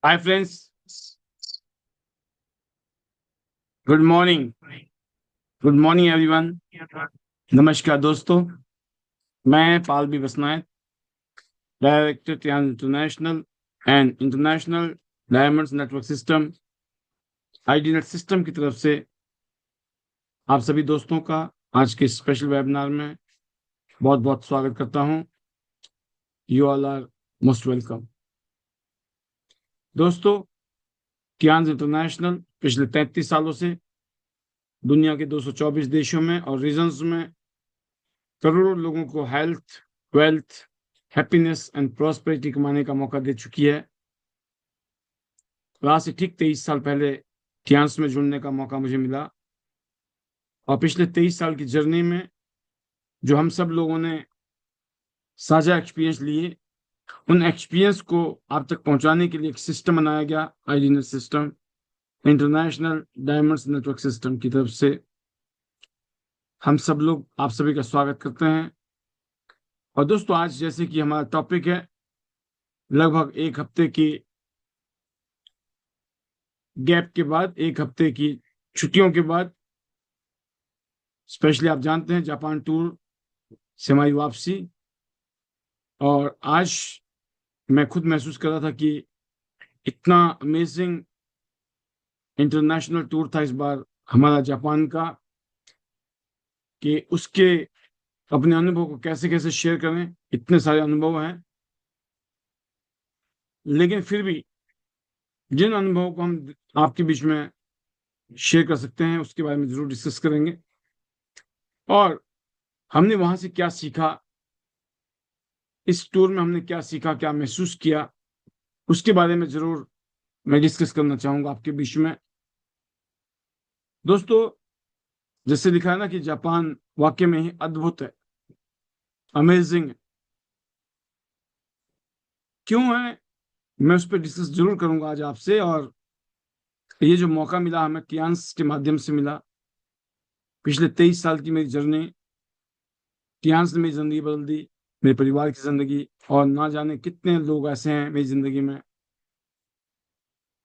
हाय friends, good morning. Good morning everyone. नमस्कार दोस्तों, मैं Pal B Basnayak, director Tiens international and international diamonds network system ID net system की तरफ से आप सभी दोस्तों का आज के स्पेशल वेबिनार में बहुत बहुत स्वागत करता हूं। You all are most welcome. दोस्तों, टियान इंटरनेशनल पिछले 33 सालों से दुनिया के 224 देशों में और रीजन्स में करोड़ों लोगों को health, wealth, happiness and prosperity कमाने का मौका दे चुकी है। आज से ठीक 23 साल पहले टियान्स में जुड़ने का मौका मुझे मिला और पिछले 23 साल की जर्नी में जो हम सब लोगों ने साझा एक्सपीरियंस लिए, उन एक्सपीरियंस को आप तक पहुंचाने के लिए एक सिस्टम बनाया गया, ID net system, international diamonds network system की तरफ से। हम सब लोग आप सभी का स्वागत करते हैं। और दोस्तों, आज जैसे कि हमारा टॉपिक है, लगभग एक हफ्ते की गैप के बाद, एक हफ्ते की छुट्टियों के बाद, स्पेशली आप जानते हैं जापान टूर से हमारी वापसी। और आज मैं खुद महसूस कर रहा था कि इतना अमेजिंग इंटरनेशनल टूर था इस बार हमारा जापान का, कि उसके अपने अनुभव को कैसे कैसे शेयर करें। इतने सारे अनुभव हैं, लेकिन फिर भी जिन अनुभवों को हम आपके बीच में शेयर कर सकते हैं उसके बारे में जरूर डिस्कस करेंगे। और हमने वहां से क्या सीखा, इस टूर में हमने क्या सीखा, क्या महसूस किया, उसके बारे में जरूर मैं डिस्कस करना चाहूंगा आपके बीच में। दोस्तों, जैसे लिखा है ना कि जापान वाकई में ही अद्भुत है, अमेजिंग है। क्यों है, मैं उस पर डिस्कस जरूर करूंगा आज आपसे। और ये जो मौका मिला हमें टियान्स के माध्यम से मिला, पिछले 23 साल की मेरी जर्नी, टियान्स ने मेरी जिंदगी बदल दी, मेरे परिवार की जिंदगी, और ना जाने कितने लोग ऐसे हैं मेरी जिंदगी में।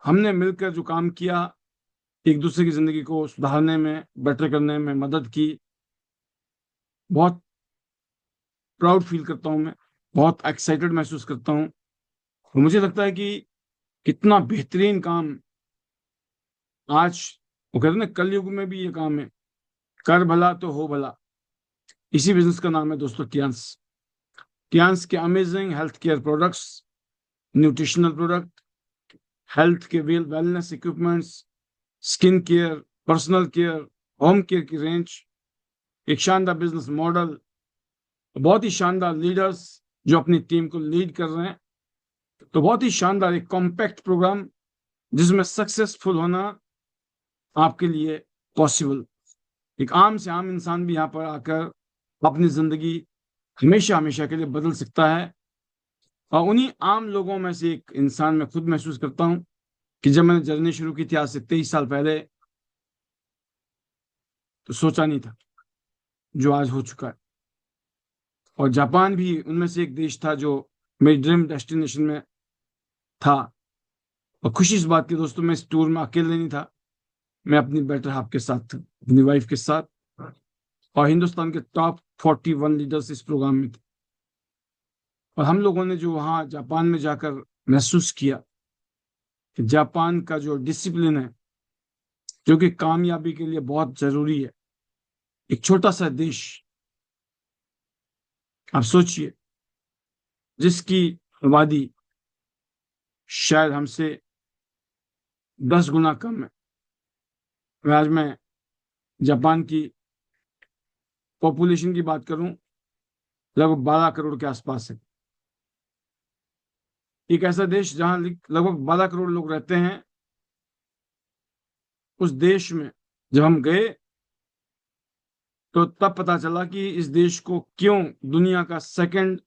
हमने मिलकर जो काम किया, एक दूसरे की जिंदगी को सुधारने में, बेटर करने में मदद की। बहुत प्राउड फील करता हूं मैं, बहुत एक्साइटेड महसूस करता हूं। और मुझे लगता है कि कितना बेहतरीन काम आज, वो कहते हैं ना, कलयुग में भी ये काम है, कर भला तो हो भला। इसी बिजनेस का नाम है दोस्तों टियान्स। टियान्स के amazing health care products, nutritional product, health के wellness equipments, skin care, personal care, home care की रेंज, एक शानदार बिजनेस मॉडल, बहुत ही शानदार लीडर्स जो अपनी टीम को लीड कर रहे हैं। तो बहुत ही शानदार एक कॉम्पैक्ट प्रोग्राम जिसमें सक्सेसफुल होना आपके लिए पॉसिबल। एक आम से आम इंसान भी यहाँ पर आकर अपनी जिंदगी हमेशा हमेशा के लिए बदल सकता है। और उन्हीं आम लोगों में से एक इंसान मैं खुद महसूस करता हूँ कि जब मैंने जर्नी शुरू की थी आज से 23 साल पहले, तो सोचा नहीं था जो आज हो चुका है। और जापान भी उनमें से एक देश था जो मेरी ड्रीम डेस्टिनेशन में था। और खुशी इस बात की दोस्तों, मैं इस टूर में अकेले नहीं था, मैं अपनी बेटर हाफ के साथ था, अपनी वाइफ के साथ। और हिंदुस्तान के टॉप 41 लीडर्स इस प्रोग्राम में थे। और हम लोगों ने जो वहाँ जापान में जाकर महसूस किया कि जापान का जो डिसिप्लिन है, जो कि कामयाबी के लिए बहुत जरूरी है। एक छोटा सा देश, आप सोचिए, जिसकी आबादी शायद हमसे 10 गुना कम है। आज मैं जापान की पॉपुलेशन की बात करूं, लगभग 12 करोड़ के आसपास है। एक ऐसा देश जहां लगभग 12 करोड़ लोग रहते हैं, उस देश में जब हम गए तो तब पता चला कि इस देश को क्यों दुनिया का सेकंड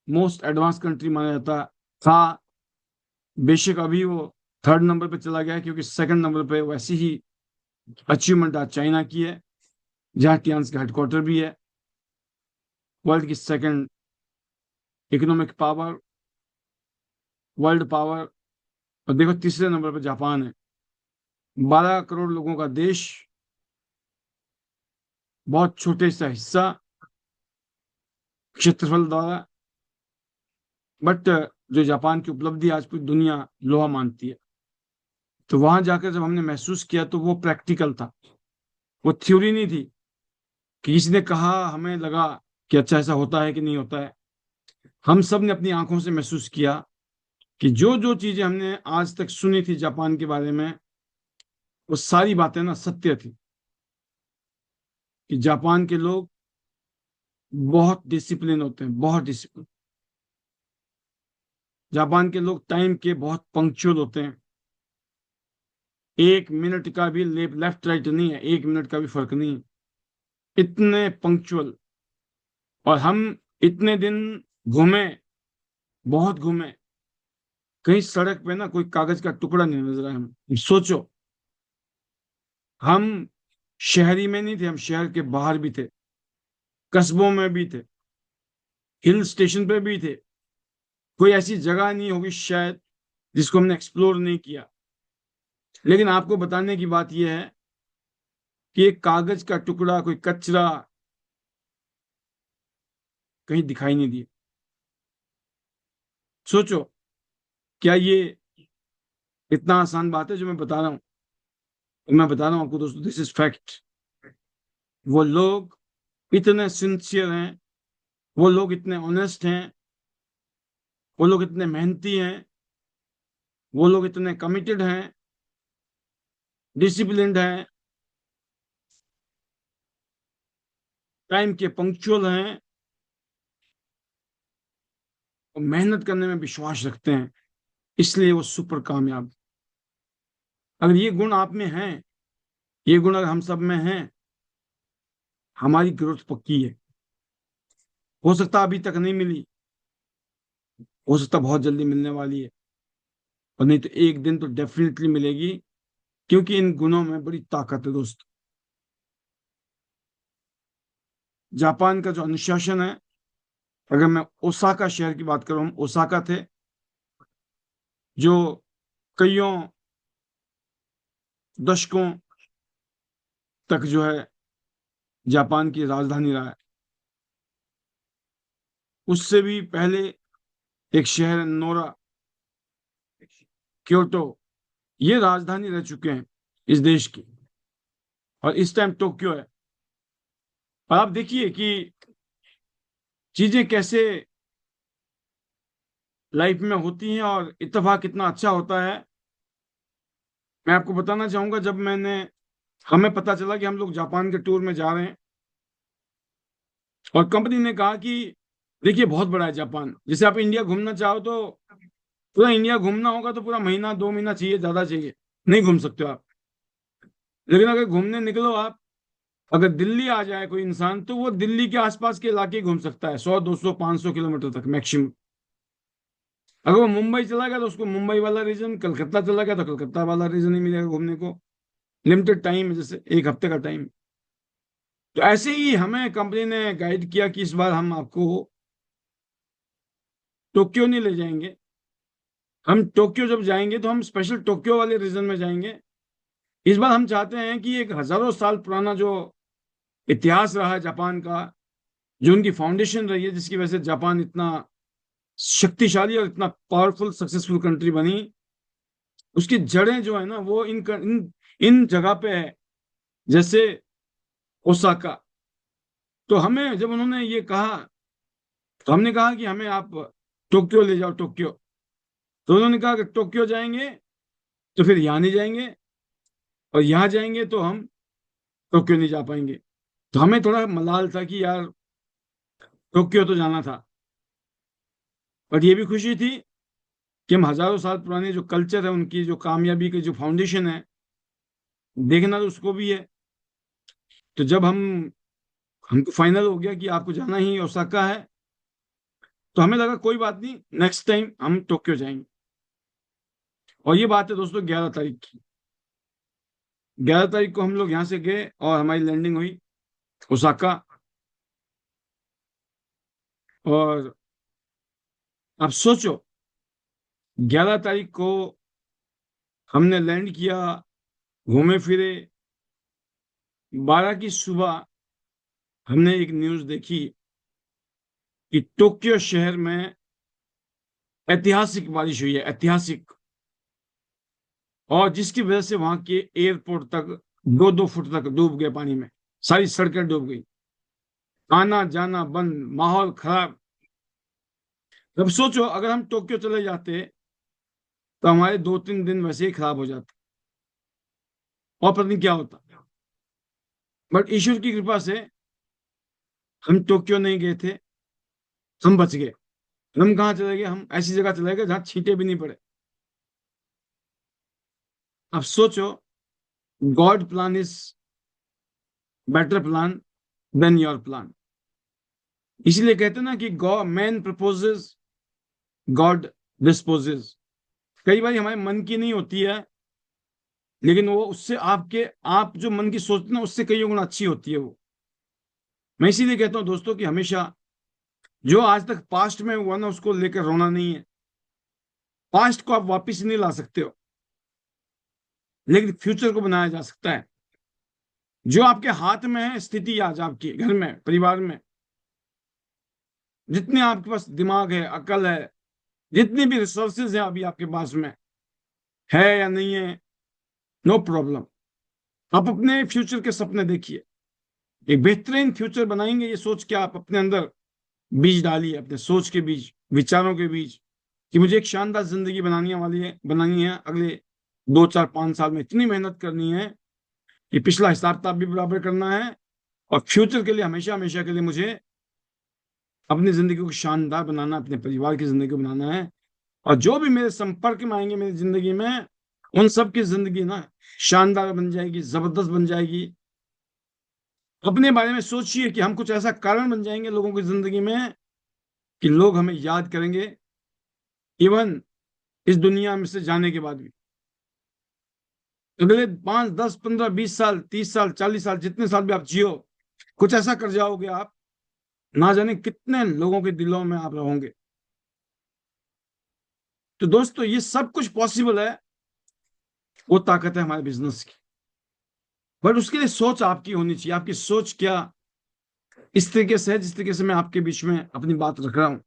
मोस्ट एडवांस कंट्री माना जाता था। बेशक अभी वो थर्ड नंबर पे चला गया, क्योंकि सेकंड नंबर पे वैसी ही अचीवमेंट आज चाइना की है, जहां टियान्स का हेडक्वार्टर भी है। वर्ल्ड की second economic power, world power. और देखो तीसरे नंबर पर जापान है, 12 करोड़ लोगों का देश, बहुत छोटे सा हिस्सा क्षेत्रफल द्वारा, बट जो जापान की उपलब्धि आज पूरी दुनिया लोहा मानती है। तो वहां जाकर जब हमने महसूस किया तो वो प्रैक्टिकल था, वो थ्योरी नहीं थी कि किसी ने कहा हमें लगा कि अच्छा ऐसा होता है कि नहीं होता है। हम सब ने अपनी आंखों से महसूस किया कि जो जो चीजें हमने आज तक सुनी थी जापान के बारे में, वो सारी बातें ना सत्य थी। कि जापान के लोग बहुत डिसिप्लिन होते हैं, बहुत डिसिप्लिन। जापान के लोग टाइम के बहुत पंक्चुअल होते हैं। 1 मिनट का भी लेफ्ट राइट नहीं है, 1 मिनट का भी फर्क नहीं है, इतने पंक्चुअल। और हम इतने दिन घूमे, बहुत घूमे, कहीं सड़क पे ना कोई कागज का टुकड़ा नहीं नजर आया। हम सोचो, हम शहरी में नहीं थे, हम शहर के बाहर भी थे, कस्बों में भी थे, हिल स्टेशन पे भी थे। कोई ऐसी जगह नहीं होगी शायद जिसको हमने एक्सप्लोर नहीं किया। लेकिन आपको बताने की बात यह है कि एक कागज का टुकड़ा, कोई कचरा कहीं दिखाई नहीं दिया। सोचो, क्या ये इतना आसान बात है जो मैं बता रहा हूँ? मैं बता रहा हूँ आपको दोस्तों, दिस इज फैक्ट। वो लोग इतने सिंसियर हैं, वो लोग इतने ऑनेस्ट हैं, वो लोग इतने मेहनती हैं, वो लोग इतने कमिटेड हैं, डिसिप्लिन्ड हैं, टाइम के पंक्चुअल हैं, और मेहनत करने में विश्वास रखते हैं। इसलिए वो सुपर कामयाब। अगर ये गुण आप में हैं, ये गुण अगर हम सब में हैं, हमारी ग्रोथ पक्की है। हो सकता अभी तक नहीं मिली, हो सकता बहुत जल्दी मिलने वाली है, और नहीं तो एक दिन तो डेफिनेटली मिलेगी। क्योंकि इन गुणों में बड़ी ताकत है दोस्त। जापान का जो अनुशासन है, अगर मैं ओसाका शहर की बात करूं, हम ओसाका थे जो कईयों दशकों तक जो है जापान की राजधानी रहा है। उससे भी पहले एक शहर है नोरा, क्योटो, ये राजधानी रह चुके हैं इस देश की। और इस टाइम टोक्यो है। और आप देखिए कि चीजें कैसे लाइफ में होती हैं और इत्तेफाक कितना अच्छा होता है। मैं आपको बताना चाहूंगा, जब हमें पता चला कि हम लोग जापान के टूर में जा रहे हैं, और कंपनी ने कहा कि देखिए बहुत बड़ा है जापान, जैसे आप इंडिया घूमना चाहो तो पूरा इंडिया घूमना होगा तो पूरा महीना 2 महीना चाहिए, ज्यादा चाहिए, नहीं घूम सकते हो आप। लेकिन अगर घूमने निकलो आप, अगर दिल्ली आ जाए कोई इंसान तो वो दिल्ली के आसपास के इलाके घूम सकता है, 100 200 500 किलोमीटर तक मैक्सिमम। अगर वो मुंबई चला गया तो उसको मुंबई वाला रीजन, कलकत्ता चला गया तो कलकत्ता वाला रीजन ही मिलेगा घूमने को। लिमिटेड टाइम है, जैसे 1 हफ्ते का टाइम। तो ऐसे ही हमें कंपनी ने गाइड किया कि इस बार हम आपको टोक्यो नहीं ले जाएंगे। हम टोक्यो जब जाएंगे तो हम स्पेशल टोक्यो वाले रीजन में जाएंगे। इस बार हम चाहते हैं कि एक हजारों साल पुराना जो इतिहास रहा है जापान का, जो उनकी फाउंडेशन रही है, जिसकी वजह से जापान इतना शक्तिशाली और इतना पावरफुल सक्सेसफुल कंट्री बनी, उसकी जड़ें जो है ना वो इन जगह पे है, जैसे ओसाका। तो हमें जब उन्होंने ये कहा, तो हमने कहा कि हमें आप टोक्यो ले जाओ, टोक्यो। तो उन्होंने कहा कि टोक्यो जाएंगे तो फिर यहाँ नहीं जाएंगे, और यहाँ जाएंगे तो हम टोक्यो नहीं जा पाएंगे। तो हमें थोड़ा मलाल था कि यार टोक्यो तो जाना था। और ये भी खुशी थी कि हम हजारों साल पुराने जो कल्चर है, उनकी जो कामयाबी की जो फाउंडेशन है, देखना तो उसको भी है। तो जब हमको फाइनल हो गया कि आपको जाना ही ओसाका है, तो हमें लगा कोई बात नहीं, नेक्स्ट टाइम हम टोक्यो जाएंगे। और ये बात है दोस्तों 11 तारीख की। 11 तारीख को हम लोग यहाँ से गए और हमारी लैंडिंग हुई ओसाका। और आप सोचो 11 तारीख को हमने लैंड किया, घूमे फिरे। 12 की सुबह हमने एक न्यूज देखी कि टोक्यो शहर में ऐतिहासिक बारिश हुई है, ऐतिहासिक। और जिसकी वजह से वहां के एयरपोर्ट तक 2-2 फुट तक डूब गए पानी में, सारी सड़कें डूब गई, आना जाना बंद, माहौल खराब। अब सोचो अगर हम टोक्यो चले जाते तो हमारे 2-3 दिन वैसे ही खराब हो जाते, और पता नहीं क्या होता। बट ईश्वर की कृपा से हम टोक्यो नहीं गए थे, हम बच गए। हम कहाँ चले गए? हम ऐसी जगह चले गए जहां छींटे भी नहीं पड़े। अब सोचो, God plan is better plan than your plan. इसलिए कहते हैं ना कि God man proposes, God disposes. कई बार हमारे मन की नहीं होती है, लेकिन वो उससे आप जो मन की सोचते हैं ना, उससे कई गुना अच्छी होती है वो। मैं इसीलिए कहता हूँ दोस्तों कि हमेशा जो आज तक पास्ट में हुआ ना, उसको लेकर रोना नहीं है। पास्ट को आप वापस नहीं ला सकते हो, लेकिन फ्यूचर को बनाया जा सकता है। जो आपके हाथ में है स्थिति, आज आपके घर में, परिवार में, जितने आपके पास दिमाग है, अकल है, जितनी भी रिसोर्सेज है अभी आपके पास में, है या नहीं है, नो प्रॉब्लम। आप अपने फ्यूचर के सपने देखिए, एक बेहतरीन फ्यूचर बनाएंगे, ये सोच के आप अपने अंदर बीज डालिए, अपने सोच के बीज, विचारों के बीज, कि मुझे एक शानदार जिंदगी बनानी है अगले 2-4-5 साल में। इतनी मेहनत करनी है कि पिछला हिसाब किताब भी बराबर करना है, और फ्यूचर के लिए हमेशा हमेशा के लिए मुझे अपनी जिंदगी को शानदार बनाना, अपने परिवार की जिंदगी को बनाना है। और जो भी मेरे संपर्क में आएंगे मेरी जिंदगी में, उन सब की जिंदगी ना शानदार बन जाएगी, जबरदस्त बन जाएगी। अपने बारे में सोचिए कि हम कुछ ऐसा कारण बन जाएंगे लोगों की जिंदगी में कि लोग हमें याद करेंगे, इवन इस दुनिया में से जाने के बाद भी। अगले 5, 10, 15, 20 साल, 30 साल, 40 साल, जितने साल भी आप जियो, कुछ ऐसा कर जाओगे आप, ना जाने कितने लोगों के दिलों में आप रहोगे। तो दोस्तों, ये सब कुछ पॉसिबल है, वो ताकत है हमारे बिजनेस की। बट उसके लिए सोच आपकी होनी चाहिए। आपकी सोच क्या इस तरीके से है जिस तरीके से मैं आपके बीच में अपनी बात रख रहा हूं।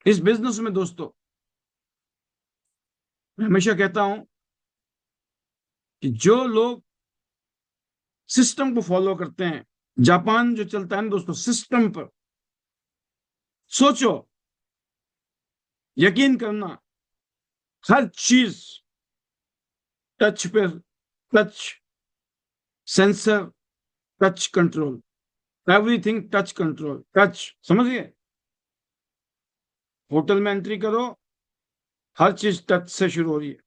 इस बिजनेस में दोस्तों, मैं हमेशा कहता हूं कि जो लोग सिस्टम को फॉलो करते हैं, जापान जो चलता है ना दोस्तों सिस्टम पर, सोचो, यकीन करना, हर चीज टच पे, touch sensor, touch control, everything touch control, touch, समझिए। होटल में एंट्री करो, हर चीज टच से शुरू हो रही है।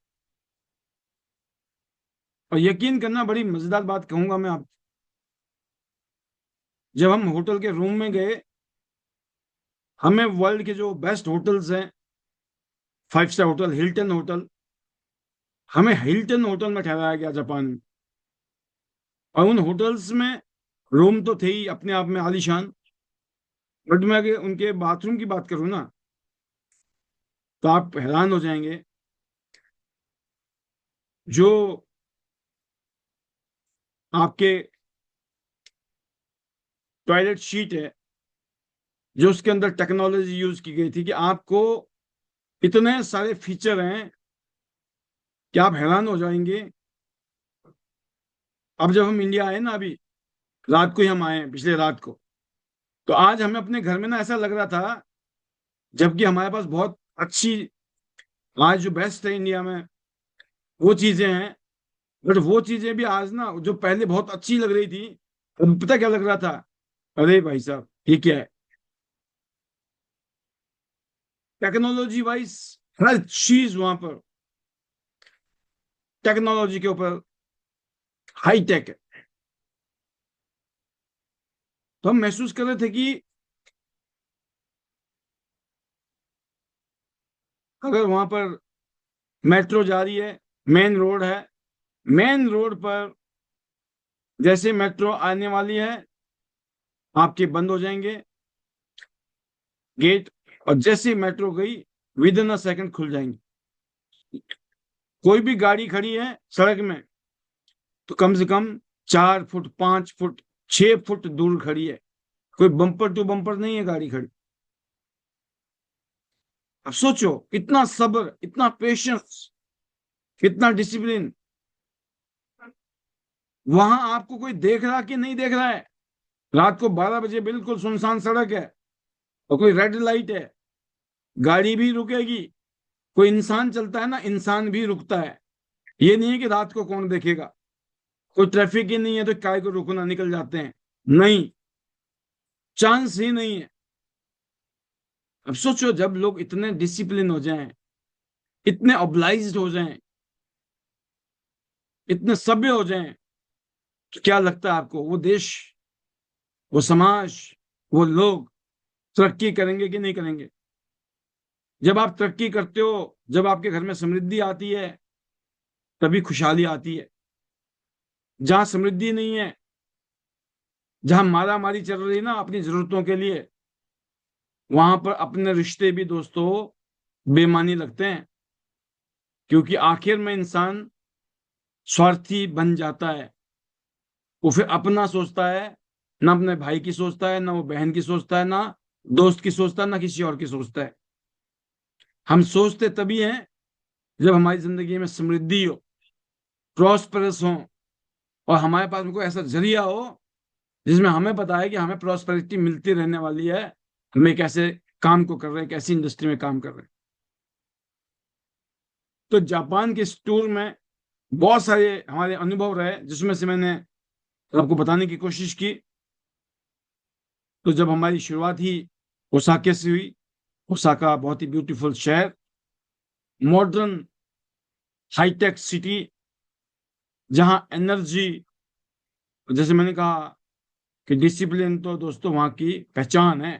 और यकीन करना, बड़ी मजेदार बात कहूंगा मैं आप, जब हम होटल के रूम में गए, हमें वर्ल्ड के जो बेस्ट होटल्स हैं, 5 स्टार होटल, हिल्टन होटल, हमें हिल्टन होटल में ठहराया गया जापान में। और उन होटल्स में रूम तो थे ही अपने आप में आलीशान, बट मैं अगर उनके बाथरूम की बात करूँ ना, तो आप हैरान हो जाएंगे। जो आपके टॉयलेट शीट है, जो उसके अंदर टेक्नोलॉजी यूज की गई थी, कि आपको इतने सारे फीचर हैं कि आप हैरान हो जाएंगे। अब जब हम इंडिया आए ना, अभी रात को ही हम आए हैं, पिछले रात को, तो आज हमें अपने घर में ना ऐसा लग रहा था, जबकि हमारे पास बहुत अच्छी, आज जो बेस्ट है इंडिया में वो चीजें हैं, बट वो चीजें भी आज ना जो पहले बहुत अच्छी लग रही थी, अब पता क्या लग रहा था? अरे भाई साहब, ये क्या है? टेक्नोलॉजी वाइज हर चीज वहां पर टेक्नोलॉजी के ऊपर हाई टेक है। तो हम महसूस कर रहे थे कि अगर वहां पर मेट्रो जा रही है, मेन रोड है, मेन रोड पर जैसे मेट्रो आने वाली है, आपके बंद हो जाएंगे गेट, और जैसे मेट्रो गई विद इन अ सेकंड खुल जाएंगी। कोई भी गाड़ी खड़ी है सड़क में तो कम से कम 4 फुट, 5 फुट, 6 फुट दूर खड़ी है। कोई बम्पर टू बम्पर नहीं है गाड़ी खड़ी। अब सोचो, इतना सब्र, इतना पेशेंस, इतना डिसिप्लिन। वहां आपको कोई देख रहा कि नहीं देख रहा है? रात को 12 बजे बिल्कुल सुनसान सड़क है और कोई रेड लाइट है, गाड़ी भी रुकेगी। कोई इंसान चलता है ना, इंसान भी रुकता है। ये नहीं है कि रात को कौन देखेगा। कोई ट्रैफिक ही नहीं है तो काय को रुकना, निकल जाते हैं। नहीं, चांस ही नहीं है। अब सोचो, जब लोग इतने डिसिप्लिन हो जाएं, इतने ऑब्लाइज्ड हो जाएं, इतने सभ्य हो जाएं, तो क्या लगता है आपको वो देश, वो समाज, वो लोग तरक्की करेंगे कि नहीं करेंगे? जब आप तरक्की करते हो, जब आपके घर में समृद्धि आती है, तभी खुशहाली आती है। जहां समृद्धि नहीं है, जहां मारा मारी चल रही है ना अपनी जरूरतों के लिए, वहां पर अपने रिश्ते भी दोस्तों बेमानी लगते हैं। क्योंकि आखिर में इंसान स्वार्थी बन जाता है। वो फिर अपना सोचता है, ना अपने भाई की सोचता है, ना वो बहन की सोचता है, ना दोस्त की सोचता है, ना किसी और की सोचता है। हम सोचते तभी हैं जब हमारी जिंदगी में समृद्धि हो, प्रॉस्पेरस हो, और हमारे पास में कोई ऐसा जरिया हो जिसमें हमें पता है कि हमें प्रॉस्पेरिटी मिलती रहने वाली है। हम एक ऐसे काम को कर रहे हैं, कैसी इंडस्ट्री में काम कर रहे हैं। तो जापान के इस टूर में बहुत सारे हमारे अनुभव रहे, जिसमें से मैंने आपको बताने की कोशिश की। तो जब हमारी शुरुआत ही ओसाका से हुई, ओसाका बहुत ही ब्यूटीफुल शहर, मॉडर्न हाईटेक सिटी, जहां एनर्जी, जैसे मैंने कहा कि डिसिप्लिन तो दोस्तों वहां की पहचान है।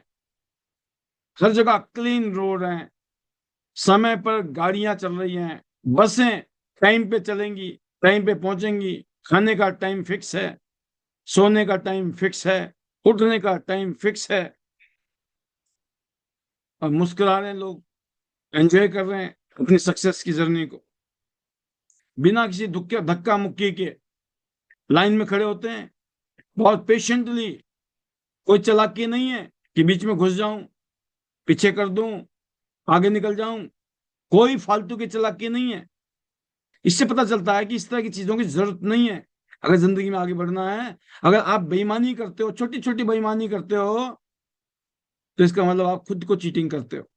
हर जगह क्लीन रोड है, समय पर गाड़ियां चल रही हैं, बसें टाइम पे चलेंगी, टाइम पे पहुंचेंगी, खाने का टाइम फिक्स है, सोने का टाइम फिक्स है, उठने का टाइम फिक्स है। और मुस्कुरा रहे हैं लोग, एंजॉय कर रहे हैं अपनी सक्सेस की जर्नी को, बिना किसी धक्का मुक्की के लाइन में खड़े होते हैं, बहुत पेशेंटली। कोई चालाकी नहीं है कि बीच में घुस जाऊं, पीछे कर दूं, आगे निकल जाऊं। कोई फालतू की चालाकी नहीं है। इससे पता चलता है कि इस तरह की चीजों की जरूरत नहीं है अगर जिंदगी में आगे बढ़ना है। अगर आप बेईमानी करते हो, छोटी छोटी बेईमानी करते हो, तो इसका मतलब आप खुद को चीटिंग करते हो।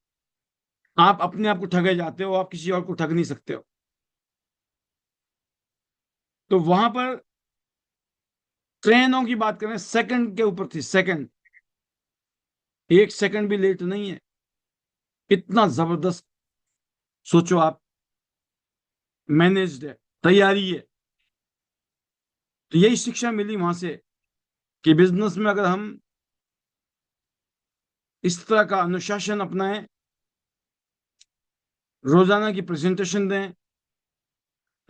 आप अपने आप को ठगे जाते हो, आप किसी और को ठग नहीं सकते हो। तो वहां पर ट्रेनों की बात करें, सेकंड के ऊपर थी, सेकंड, 1 सेकंड भी लेट नहीं है। इतना जबरदस्त, सोचो आप, मैनेज्ड है, तैयारी है। तो यही शिक्षा मिली वहां से कि बिजनेस में अगर हम इस तरह का अनुशासन अपनाएं, रोजाना की प्रेजेंटेशन दें,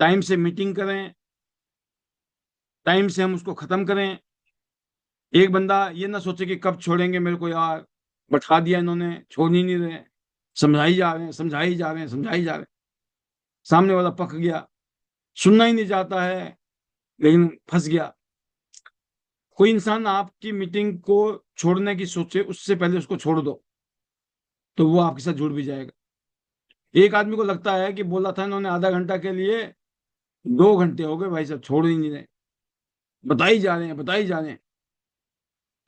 टाइम से मीटिंग करें, टाइम से हम उसको खत्म करें। एक बंदा ये ना सोचे कि कब छोड़ेंगे मेरे को यार, बैठा दिया इन्होंने, छोड़ ही नहीं रहे, समझाई जा रहे हैं, समझाई जा रहे हैं, समझाई जा रहे हैं, सामने वाला पक गया, सुनना ही नहीं चाहता है, लेकिन फंस गया। कोई इंसान आपकी मीटिंग को छोड़ने की सोचे, उससे पहले उसको छोड़ दो, तो वो आपके साथ जुड़ भी जाएगा। एक आदमी को लगता है कि बोला था इन्होंने आधा घंटा के लिए, 2 घंटे हो गए भाई साहब, छोड़ ही नहीं रहे, बताई जा रहे हैं, बताई जा रहे हैं।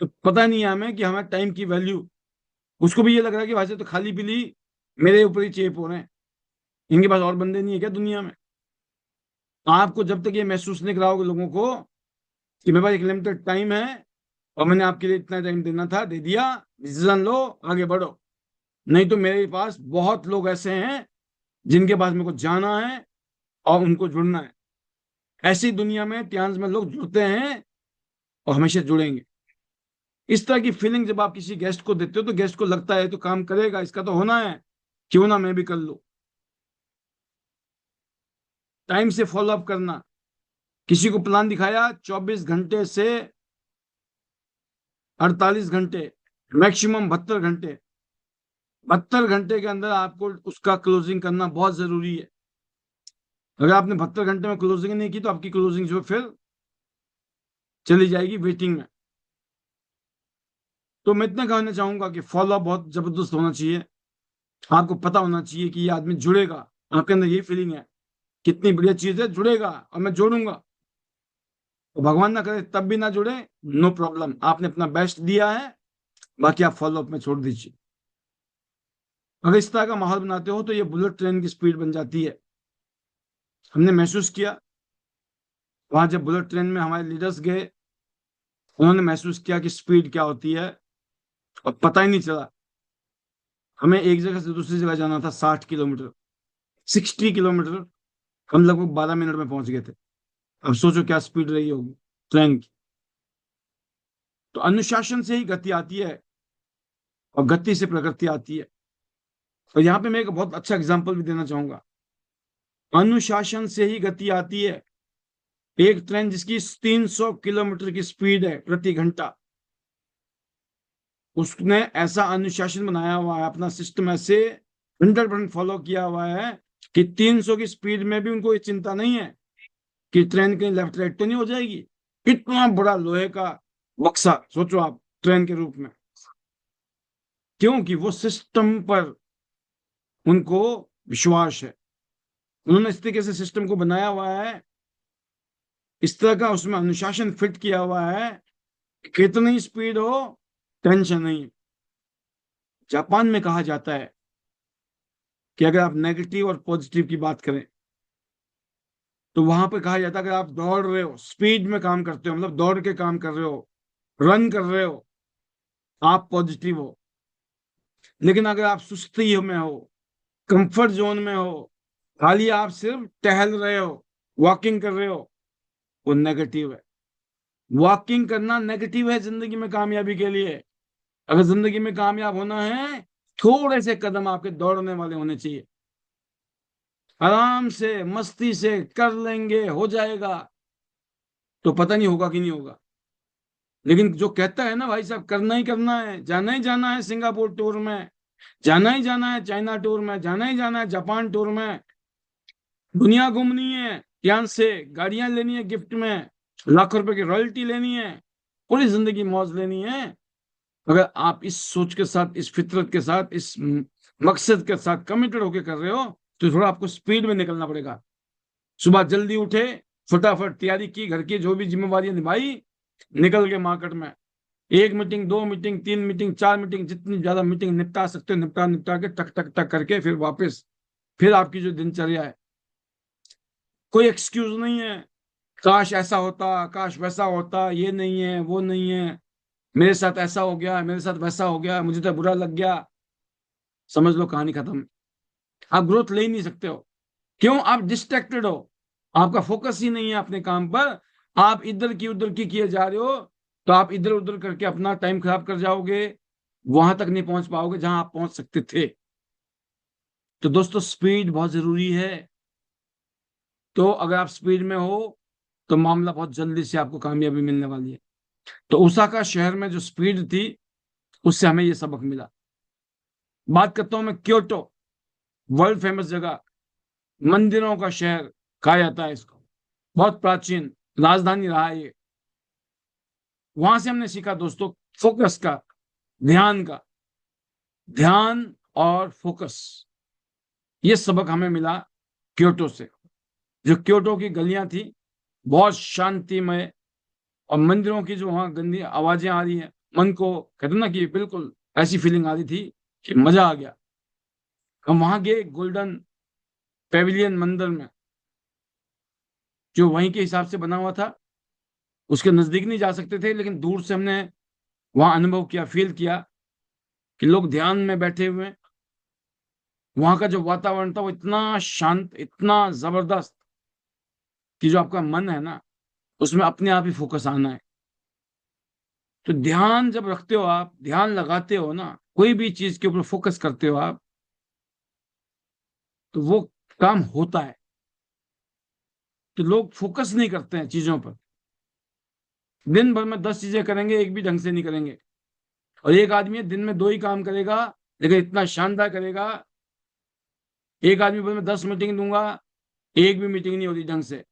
तो पता नहीं है हमें कि हमें टाइम की वैल्यू। उसको भी ये लग रहा है कि भाई साहब तो खाली पीली मेरे ऊपर ही चेप हो रहे हैं, इनके पास और बंदे नहीं है क्या दुनिया में? आपको जब तक ये महसूस नहीं कराओगे लोगों को कि मेरे पास एक लिमिटेड टाइम है और मैंने आपके लिए इतना टाइम देना था, दे दिया, डिसीजन लो, आगे बढ़ो। नहीं तो मेरे पास बहुत लोग ऐसे हैं जिनके पास मेरे को जाना है और उनको जुड़ना है। ऐसी दुनिया में ट्रांस में लोग जुड़ते हैं और हमेशा जुड़ेंगे। इस तरह की फीलिंग जब आप किसी गेस्ट को देते हो, तो गेस्ट को लगता है तो काम करेगा, इसका तो होना है, क्यों ना मैं भी कर लूं। टाइम से फॉलो अप करना, किसी को प्लान दिखाया, 24 घंटे से 48 घंटे, मैक्सिमम 72 घंटे 72 घंटे के अंदर आपको उसका क्लोजिंग करना बहुत जरूरी है। अगर आपने 72 घंटे में क्लोजिंग नहीं की तो आपकी क्लोजिंग जो फिर चली जाएगी वेटिंग में। तो मैं इतना कहना चाहूंगा कि फॉलो अप बहुत जबरदस्त होना चाहिए। आपको पता होना चाहिए कि ये आदमी जुड़ेगा। आपके अंदर ये फीलिंग है, कितनी बढ़िया चीज है, जुड़ेगा और मैं जोड़ूंगा। तो भगवान ना करे तब भी ना जुड़े, नो प्रॉब्लम, आपने अपना बेस्ट दिया है, बाकी आप फॉलो अप में छोड़ दीजिए। अगर इस तरह का माहौल बनाते हो तो ये बुलेट ट्रेन की स्पीड बन जाती है। हमने महसूस किया वहां, जब बुलेट ट्रेन में हमारे लीडर्स गए, उन्होंने महसूस किया कि स्पीड क्या होती है, और पता ही नहीं चला। हमें एक जगह से दूसरी जगह जाना था 60 किलोमीटर, 60 किलोमीटर, हम लगभग 12 मिनट में पहुंच गए थे। अब सोचो क्या स्पीड रही होगी ट्रेन की। तो अनुशासन से ही गति आती है, और गति से प्रकृति आती है। और यहाँ पे मैं एक बहुत अच्छा एग्जाम्पल भी देना चाहूंगा। अनुशासन से ही गति आती है। एक ट्रेन जिसकी 300 किलोमीटर की स्पीड है प्रति घंटा, उसने ऐसा अनुशासन बनाया हुआ है, अपना सिस्टम ऐसे 100% फॉलो किया हुआ है कि 300 की स्पीड में भी उनको ये चिंता नहीं है कि ट्रेन कहीं लेफ्ट राइट तो नहीं हो जाएगी। इतना बड़ा लोहे का बक्सा सोचो आप ट्रेन के रूप में, क्योंकि वो सिस्टम पर उनको विश्वास है। उन्होंने इस तरीके से सिस्टम को बनाया हुआ है, इस तरह का उसमें अनुशासन फिट किया हुआ है, कितनी स्पीड हो टेंशन नहीं। जापान में कहा जाता है कि अगर आप नेगेटिव और पॉजिटिव की बात करें तो वहां पर कहा जाता है अगर आप दौड़ रहे हो, स्पीड में काम करते हो, मतलब दौड़ के काम कर रहे हो, रन कर रहे हो, आप पॉजिटिव हो। लेकिन अगर आप सुस्ती में हो, कंफर्ट जोन में हो, खाली आप सिर्फ टहल रहे हो, वॉकिंग कर रहे हो, वो नेगेटिव है। वॉकिंग करना नेगेटिव है जिंदगी में कामयाबी के लिए। अगर जिंदगी में कामयाब होना है, थोड़े से कदम आपके दौड़ने वाले होने चाहिए। आराम से मस्ती से कर लेंगे, हो जाएगा, तो पता नहीं होगा कि नहीं होगा। लेकिन जो कहता है ना भाई साहब करना ही करना है, जाना ही जाना है सिंगापुर टूर में, जाना ही जाना है चाइना टूर में, जाना ही जाना है जापान टूर में, दुनिया घूमनी है, ध्यान से गाड़ियां लेनी है गिफ्ट में, लाखों रुपए की रॉयल्टी लेनी है, पूरी जिंदगी मौज लेनी है। अगर आप इस सोच के साथ, इस फितरत के साथ, इस मकसद के साथ कमिटेड होकर कर रहे हो, तो थोड़ा आपको स्पीड में निकलना पड़ेगा। सुबह जल्दी उठे, फटाफट तैयारी की, घर की जो भी जिम्मेवारियां निभाई, निकल के मार्केट में, एक मीटिंग, दो मीटिंग, तीन मीटिंग, चार मीटिंग, जितनी ज्यादा मीटिंग निपटा सकते हो निपटा निपटा के टक टक टक करके फिर वापस, फिर आपकी जो दिनचर्या है। कोई एक्सक्यूज नहीं है, काश ऐसा होता, काश वैसा होता, ये नहीं है, वो नहीं है, मेरे साथ ऐसा हो गया, मेरे साथ वैसा हो गया, मुझे तो बुरा लग गया। समझ लो कहानी खत्म। आप ग्रोथ ले ही नहीं सकते हो। क्यों? आप डिस्ट्रैक्टेड हो, आपका फोकस ही नहीं है अपने काम पर, आप इधर की उधर की किए जा रहे हो। तो आप इधर उधर करके अपना टाइम खराब कर जाओगे, वहां तक नहीं पहुंच पाओगे जहां आप पहुंच सकते थे। तो दोस्तों स्पीड बहुत जरूरी है। तो अगर आप स्पीड में हो तो मामला बहुत जल्दी से आपको कामयाबी मिलने वाली है। तो ओसाका शहर में जो स्पीड थी, उससे हमें ये सबक मिला। बात करता हूं मैं क्योटो, वर्ल्ड फेमस जगह, मंदिरों का शहर कहा जाता है इसको, बहुत प्राचीन राजधानी रहा है ये। वहां से हमने सीखा दोस्तों फोकस का, ध्यान का, ध्यान और फोकस, ये सबक हमें मिला क्योटो से। जो क्योटो की गलियां थी बहुत शांतिमय, और मंदिरों की जो वहां गंदी आवाजें आ रही हैं, मन को कहते ना कि बिल्कुल ऐसी फीलिंग आ रही थी कि मजा आ गया। हम वहां गए गोल्डन पेविलियन मंदिर में, जो वहीं के हिसाब से बना हुआ था। उसके नजदीक नहीं जा सकते थे, लेकिन दूर से हमने वहां अनुभव किया, फील किया कि लोग ध्यान में बैठे हुए हैं। वहां का जो वातावरण था वो इतना शांत, इतना जबरदस्त, कि जो आपका मन है ना, उसमें अपने आप ही फोकस आना है। तो ध्यान जब रखते हो आप, ध्यान लगाते हो ना, कोई भी चीज के ऊपर फोकस करते हो आप, तो वो काम होता है। तो लोग फोकस नहीं करते हैं चीजों पर, दिन भर में 10 चीजें करेंगे, एक भी ढंग से नहीं करेंगे। और एक आदमी है दिन में दो ही काम करेगा, लेकिन इतना शानदार करेगा, एक आदमी बोले मैं 10 मीटिंग दूंगा, एक भी मीटिंग नहीं होती ढंग से,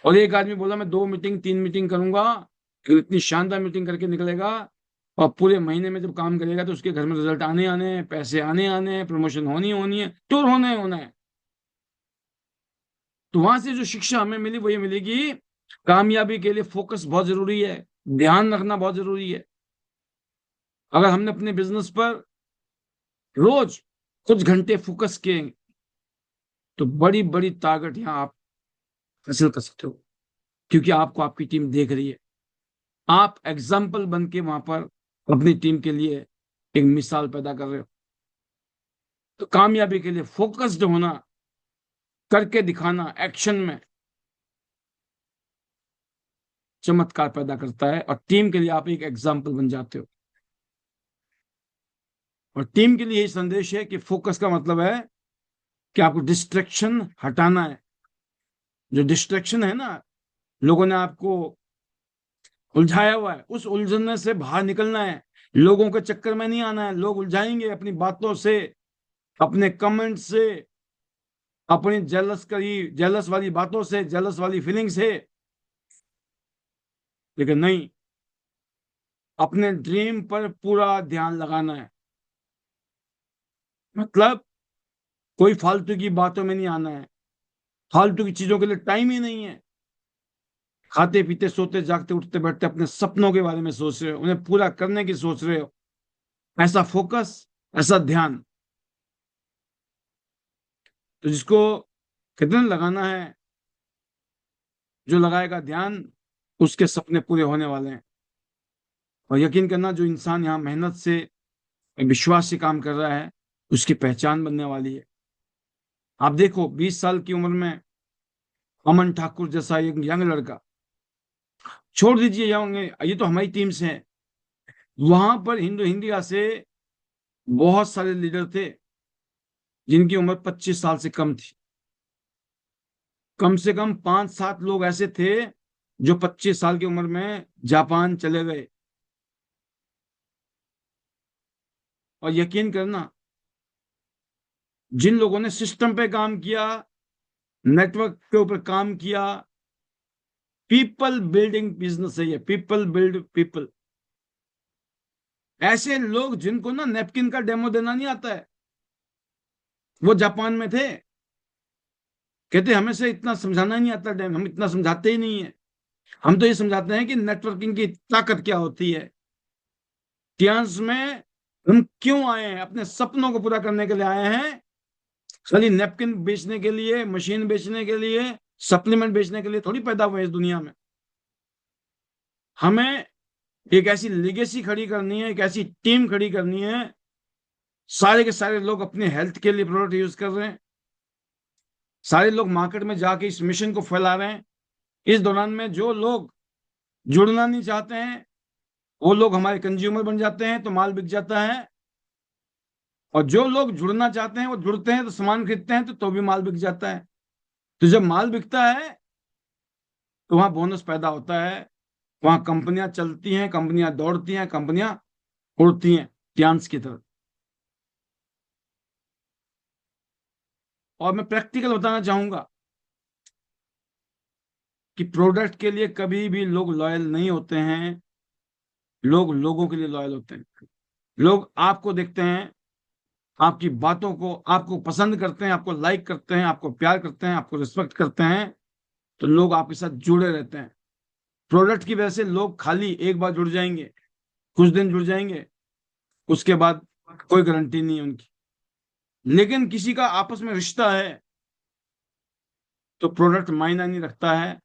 और एक आदमी बोला मैं 2 मीटिंग 3 मीटिंग करूंगा, तो इतनी शानदार मीटिंग करके निकलेगा, और पूरे महीने में जब काम करेगा तो उसके घर में रिजल्ट आने आने हैं, पैसे आने आने हैं, प्रमोशन होनी होनी है, टूर होना होना है। तो वहां से जो शिक्षा हमें मिली वो ये मिलेगी, कामयाबी के लिए फोकस बहुत जरूरी है, ध्यान रखना बहुत जरूरी है। अगर हमने अपने बिजनेस पर रोज कुछ घंटे फोकस किए तो बड़ी बड़ी ताकत यहां आप हासिल कर सकते हो, क्योंकि आपको आपकी टीम देख रही है। आप एग्जाम्पल बन के वहां पर अपनी टीम के लिए एक मिसाल पैदा कर रहे हो। तो कामयाबी के लिए फोकस्ड होना, करके दिखाना, एक्शन में चमत्कार पैदा करता है, और टीम के लिए आप एक एग्जाम्पल बन जाते हो। और टीम के लिए यही संदेश है कि फोकस का मतलब है कि आपको डिस्ट्रैक्शन हटाना है। जो डिस्ट्रैक्शन है ना, लोगों ने आपको उलझाया हुआ है, उस उलझने से बाहर निकलना है। लोगों के चक्कर में नहीं आना है। लोग उलझाएंगे अपनी बातों से, अपने कमेंट से, अपनी जेलस वाली बातों से, जेलस वाली फीलिंग से। लेकिन नहीं, अपने ड्रीम पर पूरा ध्यान लगाना है। मतलब कोई फालतू की बातों में नहीं आना है, फालतू की चीजों के लिए टाइम ही नहीं है। खाते पीते सोते जागते उठते बैठते अपने सपनों के बारे में सोच रहे हो, उन्हें पूरा करने की सोच रहे हो। ऐसा फोकस, ऐसा ध्यान, तो जिसको कितना लगाना है, जो लगाएगा ध्यान, उसके सपने पूरे होने वाले हैं। और यकीन करना, जो इंसान यहाँ मेहनत से, विश्वास से काम कर रहा है, उसकी पहचान बनने वाली है। आप देखो 20 साल की उम्र में अमन ठाकुर जैसा एक यंग लड़का, छोड़ दीजिए यंग, ये तो हमारी टीम से है, वहां पर हिंदू इंडिया से बहुत सारे लीडर थे जिनकी उम्र 25 साल से कम थी। कम से कम 5-7 लोग ऐसे थे जो 25 साल की उम्र में जापान चले गए। और यकीन करना, जिन लोगों ने सिस्टम पे काम किया, नेटवर्क के ऊपर काम किया, पीपल बिल्डिंग बिजनेस है ये, पीपल बिल्ड पीपल। ऐसे लोग जिनको ना नैपकिन का डेमो देना नहीं आता है, वो जापान में थे। कहते हमें से इतना समझाना नहीं आता, डेम हम इतना समझाते ही नहीं है। हम तो ये समझाते हैं कि नेटवर्किंग की ताकत क्या होती है। टियांस में हम क्यों आए हैं? अपने सपनों को पूरा करने के लिए आए हैं। खाली नैपकिन बेचने के लिए, मशीन बेचने के लिए, सप्लीमेंट बेचने के लिए थोड़ी पैदा हुए इस दुनिया में। हमें एक ऐसी लेगेसी खड़ी करनी है, एक ऐसी टीम खड़ी करनी है। सारे के सारे लोग अपने हेल्थ के लिए प्रोडक्ट यूज कर रहे हैं, सारे लोग मार्केट में जाके इस मिशन को फैला रहे हैं। इस दौरान में जो लोग जुड़ना नहीं चाहते हैं, वो लोग हमारे कंज्यूमर बन जाते हैं, तो माल बिक जाता है। और जो लोग जुड़ना चाहते हैं वो जुड़ते हैं, तो सामान खरीदते हैं, तो भी माल बिक जाता है। तो जब माल बिकता है तो वहां बोनस पैदा होता है, वहां कंपनियां चलती हैं, कंपनियां दौड़ती हैं, कंपनियां उड़ती हैं चांस की तरफ। और मैं प्रैक्टिकल बताना चाहूंगा कि प्रोडक्ट के लिए कभी भी लोग लॉयल नहीं होते हैं, लोग लोगों के लिए लॉयल होते हैं। लोग आपको देखते हैं, आपकी बातों को, आपको पसंद करते हैं, आपको लाइक करते हैं, आपको प्यार करते हैं, आपको रिस्पेक्ट करते हैं, तो लोग आपके साथ जुड़े रहते हैं। प्रोडक्ट की वजह से लोग खाली एक बार जुड़ जाएंगे, कुछ दिन जुड़ जाएंगे, उसके बाद कोई गारंटी नहीं है उनकी। लेकिन किसी का आपस में रिश्ता है तो प्रोडक्ट मायना नहीं रखता है,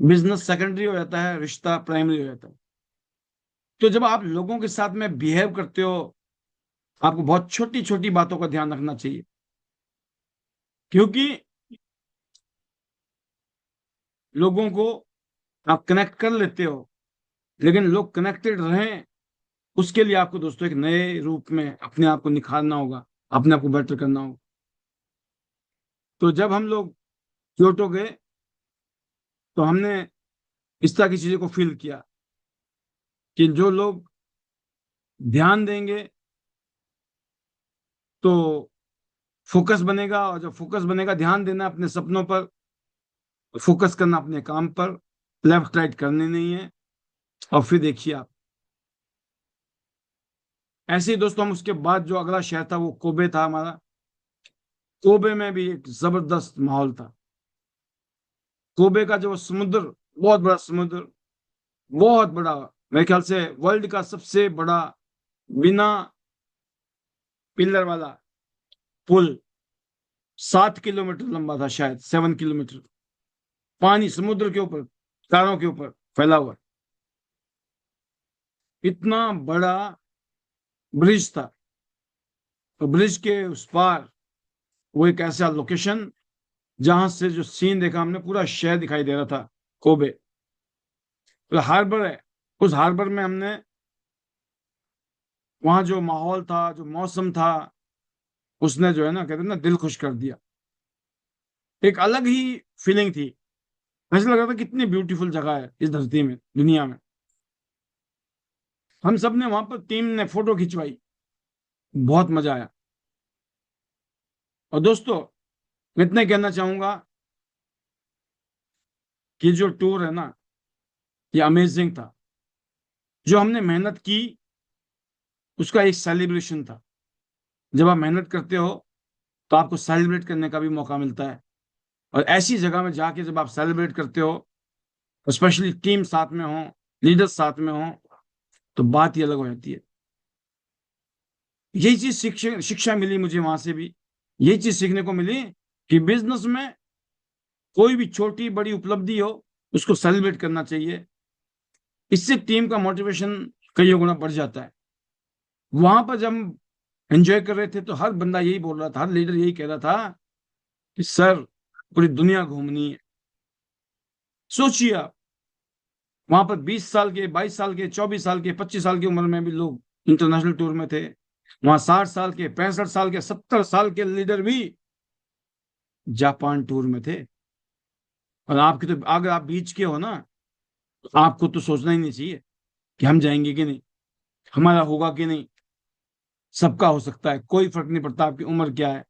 बिजनेस सेकेंडरी हो जाता है, रिश्ता प्राइमरी हो जाता है। तो जब आप लोगों के साथ में बिहेव करते हो, आपको बहुत छोटी छोटी बातों का ध्यान रखना चाहिए, क्योंकि लोगों को आप कनेक्ट कर लेते हो, लेकिन लोग कनेक्टेड रहें, उसके लिए आपको दोस्तों एक नए रूप में अपने आप को निखारना होगा, अपने आप को बेटर करना होगा। तो जब हम लोग क्योटो गए तो हमने इस तरह की चीजों को फील किया कि जो लोग ध्यान देंगे, तो फोकस बनेगा, और जब फोकस बनेगा, ध्यान देना अपने सपनों पर, फोकस करना अपने काम पर, लेफ्ट राइट करनी नहीं है। और फिर देखिए आप, ऐसे ही दोस्तों हम उसके बाद जो अगला शहर था वो कोबे था हमारा। कोबे में भी एक जबरदस्त माहौल था। कोबे का जो समुद्र, बहुत बड़ा समुद्र, बहुत बड़ा, मेरे ख्याल से वर्ल्ड का सबसे बड़ा बिना पिलर वाला पुल, 7 किलोमीटर लंबा था, शायद 7 किलोमीटर, पानी समुद्र के ऊपर, तारों के ऊपर फैला हुआ, इतना बड़ा ब्रिज था। तो ब्रिज के उस पार वो एक ऐसा लोकेशन जहां से जो सीन देखा हमने, पूरा शहर दिखाई दे रहा था कोबे। तो हार्बर है, उस हार्बर में हमने, वहां जो माहौल था, जो मौसम था, उसने जो है ना, कहते हैं ना, दिल खुश कर दिया। एक अलग ही फीलिंग थी। ऐसा लग रहा था कितनी ब्यूटीफुल जगह है इस धरती में, दुनिया में। हम सब ने वहां पर, टीम ने फोटो खिंचवाई, बहुत मजा आया। और दोस्तों, मैं इतना कहना चाहूंगा कि जो टूर है ना, ये अमेजिंग था। जो हमने मेहनत की, उसका एक सेलिब्रेशन था। जब आप मेहनत करते हो तो आपको सेलिब्रेट करने का भी मौका मिलता है। और ऐसी जगह में जाके जब आप सेलिब्रेट करते हो, स्पेशली टीम साथ में हो, लीडर्स साथ में हो, तो बात ही अलग हो जाती है। यही चीज शिक्षा शिक्षा मिली मुझे वहां से भी। यही चीज सीखने को मिली कि बिजनेस में कोई भी छोटी बड़ी उपलब्धि हो, उसको सेलिब्रेट करना चाहिए। इससे टीम का मोटिवेशन कई गुना बढ़ जाता है। वहां पर जब हम एंजॉय कर रहे थे तो हर बंदा यही बोल रहा था, हर लीडर यही कह रहा था कि सर, पूरी दुनिया घूमनी है। सोचिए आप, वहां पर 20 साल के, 22 साल के, 24 साल के, 25 साल की उम्र में भी लोग इंटरनेशनल टूर में थे। वहां 60 साल के, 65 साल के, 70 साल के लीडर भी जापान टूर में थे। और आपकी तो, अगर आप बीच के हो ना, तो आपको तो सोचना ही नहीं चाहिए कि हम जाएंगे कि नहीं, हमारा होगा कि नहीं। सबका हो सकता है, कोई फर्क नहीं पड़ता आपकी उम्र क्या है।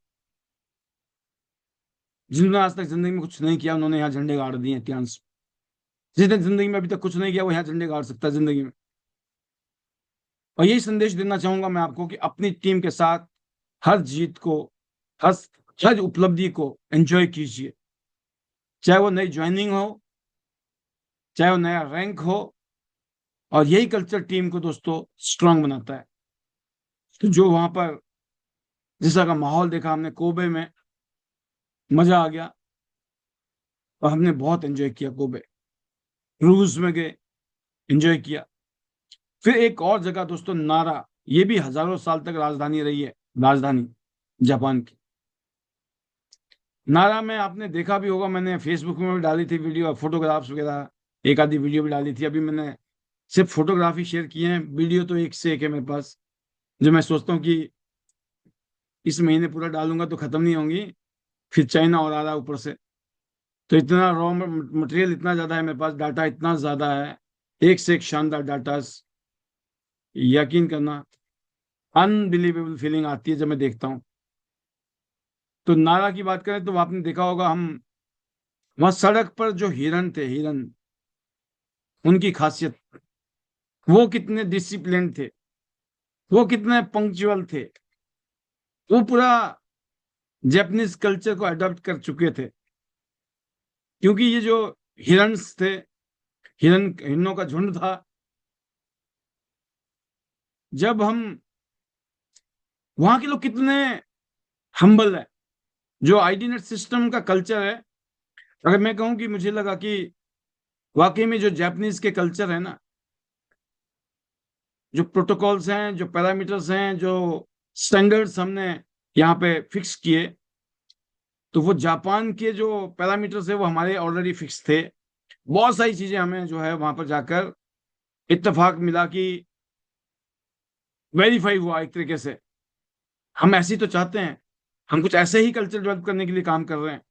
जिन्होंने आज तक जिंदगी में कुछ नहीं किया, उन्होंने यहाँ झंडे गाड़ दिए इतिहास। जिसने जिंदगी में अभी तक कुछ नहीं किया, वो यहाँ झंडे गाड़ सकता है जिंदगी में। और यही संदेश देना चाहूंगा मैं आपको कि अपनी टीम के साथ हर जीत को, हर हर उपलब्धि को एंजॉय कीजिए। चाहे वो नई ज्वाइनिंग हो, चाहे वो नया रैंक हो। और यही कल्चर टीम को दोस्तों स्ट्रांग बनाता है। तो जो वहां पर जिस तरह का माहौल देखा हमने कोबे में, मजा आ गया। और हमने बहुत एंजॉय किया कोबे, क्रूज में गए, एंजॉय किया। फिर एक और जगह दोस्तों, नारा, ये भी हजारों साल तक राजधानी रही है, राजधानी जापान की। नारा में आपने देखा भी होगा, मैंने फेसबुक में भी डाली थी वीडियो, फोटोग्राफ्स वगैरह, एक आधी वीडियो भी डाली थी। अभी मैंने सिर्फ फोटोग्राफी शेयर की है, वीडियो तो एक से एक है मेरे पास, जो मैं सोचता हूँ कि इस महीने पूरा डालूंगा तो खत्म नहीं होंगी। फिर चाइना और आ रहा है ऊपर से। तो इतना रॉ मटेरियल इतना ज्यादा है मेरे पास, डाटा इतना ज्यादा है, एक से एक शानदार डाटा। यकीन करना, अनबिलीवेबल फीलिंग आती है जब मैं देखता हूँ। तो नारा की बात करें तो आपने देखा होगा, हम वहां सड़क पर जो हिरन थे, हिरन, उनकी खासियत, वो कितने डिसिप्लिन थे, वो कितने पंक्चुअल थे। वो पूरा जापानीज कल्चर को अडॉप्ट कर चुके थे। क्योंकि ये जो हिरन्स थे, हिरनों का झुंड था। जब हम, वहां के लोग कितने हम्बल है। जो आईडी नेट सिस्टम का कल्चर है, अगर मैं कहूं कि मुझे लगा कि वाकई में जो जापानीज के कल्चर है ना, जो प्रोटोकॉल्स हैं, जो पैरामीटर्स हैं, जो स्टैंडर्ड्स हमने यहाँ पे फिक्स किए, तो वो जापान के जो पैरामीटर्स है वो हमारे ऑलरेडी फिक्स थे। बहुत सारी चीजें हमें जो है वहां पर जाकर इत्तेफाक मिला कि वेरीफाई हुआ एक तरीके से। हम ऐसे ही तो चाहते हैं, हम कुछ ऐसे ही कल्चर डेवलप करने के लिए काम कर रहे हैं।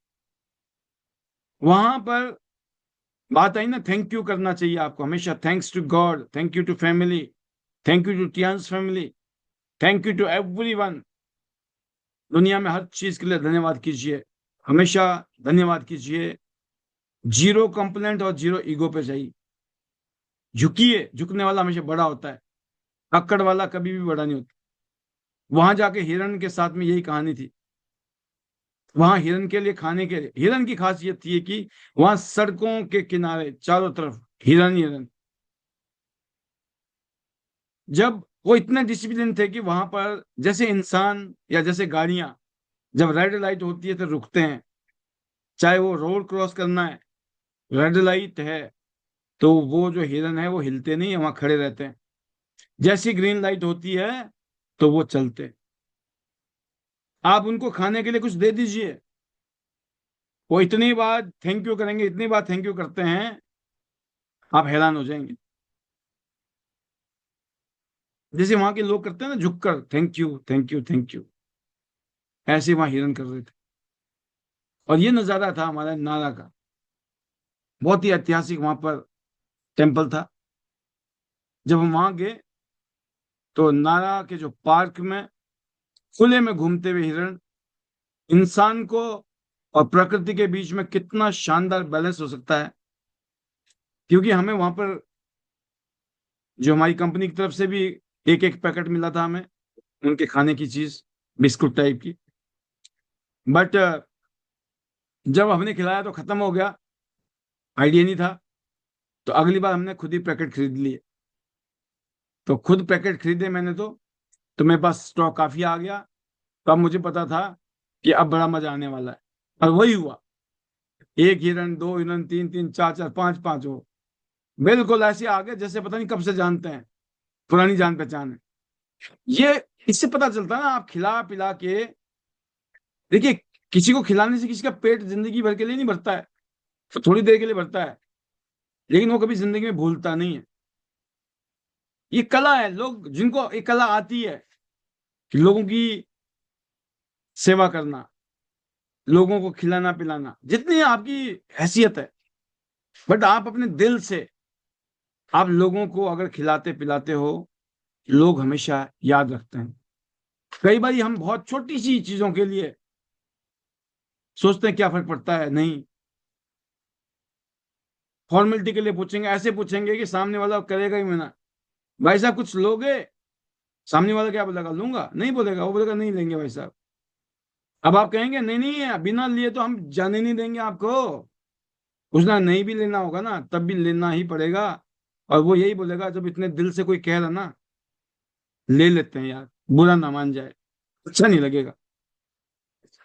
वहां पर बात आई ना, थैंक यू करना चाहिए आपको हमेशा। Thanks to God, thank you to family, thank you to Tiens family, thank you to everyone. दुनिया में हर चीज के लिए धन्यवाद कीजिए, हमेशा धन्यवाद कीजिए। जीरो कंप्लेंट और जीरो ईगो पे चाहिए। झुकिए, झुकने वाला हमेशा बड़ा होता है, अक्कड़ वाला कभी भी बड़ा नहीं होता। वहां जाके हिरण के साथ में यही कहानी थी। वहां हिरण के लिए खाने के लिए, हिरण की खासियत थी कि वहां सड़कों के किनारे चारों तरफ हिरण ही हिरण। जब वो इतने डिसिप्लिन थे कि वहां पर जैसे इंसान या जैसे गाड़ियां जब रेड लाइट होती है तो रुकते हैं, चाहे वो रोड क्रॉस करना है, रेड लाइट है, तो वो जो हिरन है वो हिलते नहीं है, वहां खड़े रहते हैं। जैसी ग्रीन लाइट होती है तो वो चलते हैं। आप उनको खाने के लिए कुछ दे दीजिए, वो इतनी बार थैंक यू करेंगे, इतनी बार थैंक यू करते हैं, आप हैरान हो जाएंगे। जैसे वहां के लोग करते हैं ना, झुककर thank you thank you thank you, ऐसे वहां हिरन कर रहे थे। और ये नजारा था हमारा नाला का, बहुत ही ऐतिहासिक वहां पर टेम्पल था। जब हम वहां गए तो नाला के जो पार्क में खुले में घूमते हुए हिरण इंसान को और प्रकृति के बीच में कितना शानदार बैलेंस हो सकता है। क्योंकि हमें वहां पर जो हमारी कंपनी की तरफ से भी एक एक पैकेट मिला था हमें, उनके खाने की चीज, बिस्कुट टाइप की। बट जब हमने खिलाया तो खत्म हो गया, आइडिया नहीं था, तो अगली बार हमने खुद ही पैकेट खरीद लिए। तो खुद पैकेट खरीदे मैंने, तो मेरे पास स्टॉक काफी आ गया। तो अब मुझे पता था कि अब बड़ा मजा आने वाला है। और वही हुआ, एक हिरन, दो हिरन, तीन तीन, चार चार, पांच पांच हो, बिल्कुल ऐसे आ गए जैसे पता नहीं कब से जानते हैं, पुरानी जान पहचान है। ये इससे पता चलता है ना, आप खिला पिला के देखिए, किसी को खिलाने से किसी का पेट जिंदगी भर के लिए नहीं भरता है, तो थोड़ी देर के लिए भरता है, लेकिन वो कभी जिंदगी में भूलता नहीं है। ये कला है, लोग जिनको ये कला आती है कि लोगों की सेवा करना, लोगों को खिलाना पिलाना, जितनी आपकी हैसियत है, बट आप अपने दिल से आप लोगों को अगर खिलाते पिलाते हो, लोग हमेशा याद रखते हैं। कई बार हम बहुत छोटी सी चीजों के लिए सोचते हैं क्या फर्क पड़ता है, नहीं, फॉर्मेलिटी के लिए पूछेंगे, ऐसे पूछेंगे कि सामने वाला करेगा ही मना। भाई साहब कुछ लोगे, सामने वाला क्या बोलेगा, लूंगा, नहीं बोलेगा, वो बोलेगा नहीं लेंगे भाई साहब। अब आप कहेंगे नहीं नहीं बिना लिए तो हम जाने नहीं देंगे आपको, उसना नहीं भी लेना होगा ना तब भी लेना ही पड़ेगा। और वो यही बोलेगा जब इतने दिल से कोई कह रहा ना, ले लेते हैं यार, बुरा ना मान जाए, अच्छा नहीं लगेगा।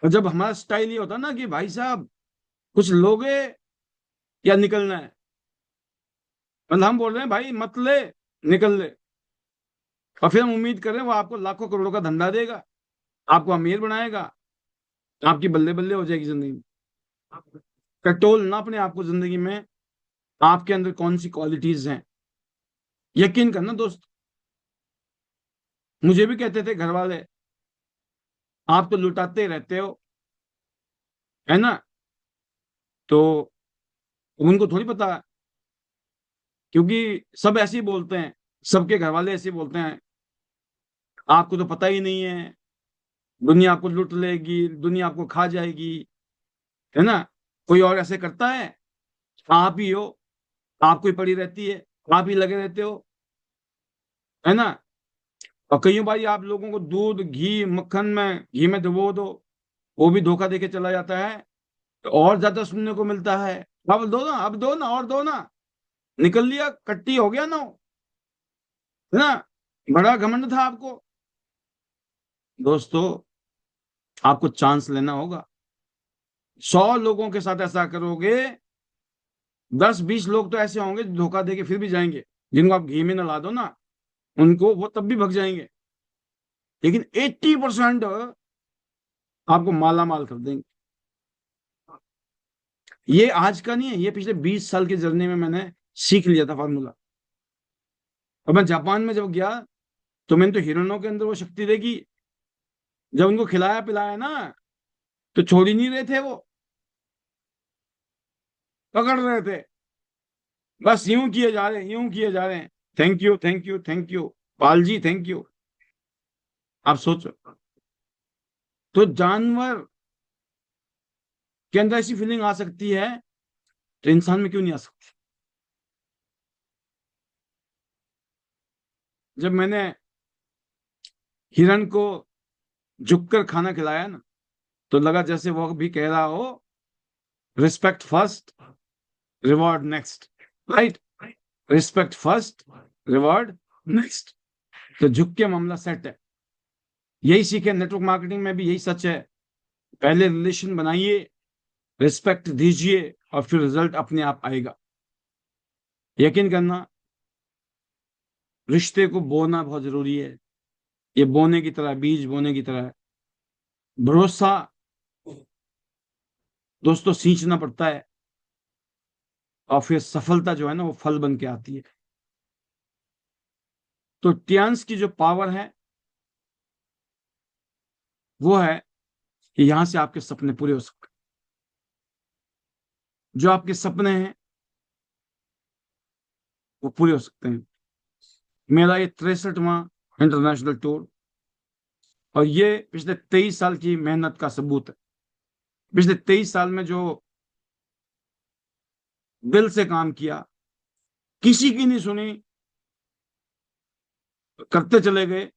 और जब हमारा स्टाइल ये होता ना कि भाई साहब कुछ लोगे या निकलना है, मतलब हम बोल रहे हैं भाई मत ले, निकल ले, और फिर हम उम्मीद कर रहे हैं वो आपको लाखों करोड़ों का धंधा देगा, आपको अमीर बनाएगा, आपकी बल्ले बल्ले हो जाएगी जिंदगी में। कंट्रोल ना अपने आप को जिंदगी में, आपके अंदर कौन सी क्वालिटीज हैं। यकीन करना दोस्त, मुझे भी कहते थे घर वाले, आप तो लुटाते रहते हो, है ना। तो उनको थोड़ी पता, क्योंकि सब ऐसे ही बोलते हैं, सबके घर वाले ऐसे ही बोलते हैं, आपको तो पता ही नहीं है, दुनिया आपको लुट लेगी, दुनिया आपको खा जाएगी, है ना। कोई और ऐसे करता है, आप ही हो, आपको ही पड़ी रहती है, आप ही लगे रहते हो, है ना। और कई बार आप लोगों को दूध घी मक्खन में, घी में डुबो दो, वो भी धोखा देके चला जाता है, तो और ज्यादा सुनने को मिलता है, अब दो ना, अब दो ना, और दो ना, निकल लिया, कट्टी हो गया ना, है ना। बड़ा घमंड था आपको। दोस्तों, आपको चांस लेना होगा। 100 लोगों के साथ ऐसा करोगे, 10-20 लोग तो ऐसे होंगे जो धोखा देके फिर भी जाएंगे, जिनको आप घी में नला दो ना, उनको वो तब भी भग जाएंगे, लेकिन 80% आपको माला माल कर देंगे। ये आज का नहीं है, ये पिछले 20 साल की जर्नी में मैंने सीख लिया था फॉर्मूला। और मैं जापान में जब गया, तो मैंने तो हिरणों के अंदर वो शक्ति देखी। जब उनको खिलाया पिलाया ना, तो छोड़ ही नहीं रहे थे वो, पकड़ रहे थे, बस यूं किए जा रहे हैं, यूं किए जा रहे हैं, thank you thank you thank you, Pal ji thank you. आप सोचो, तो जानवर के अंदर ऐसी फीलिंग आ सकती है, तो इंसान में क्यों नहीं आ सकती? जब मैंने हिरण को झुककर खाना खिलाया ना, तो लगा जैसे वो भी कह रहा हो, respect first, reward next. Right? Respect first, reward next. तो झुक के मामला सेट है। यही सीखे नेटवर्क मार्केटिंग में भी, यही सच है। पहले रिलेशन बनाइए, रिस्पेक्ट दीजिए, और फिर रिजल्ट अपने आप आएगा। यकीन करना, रिश्ते को बोना बहुत जरूरी है। ये बोने की तरह, बीज बोने की तरह है। भरोसा दोस्तों सींचना पड़ता है, और फिर सफलता जो है ना, वो फल बन के आती है। तो टियांस की जो पावर है, वो है कि यहां से आपके सपने पूरे हो सकते हैं। जो आपके सपने हैं वो पूरे हो सकते हैं। मेरा ये 63वां इंटरनेशनल टूर, और ये पिछले 23 साल की मेहनत का सबूत है। पिछले 23 साल में जो दिल से काम किया, किसी की नहीं सुनी, करते चले गए।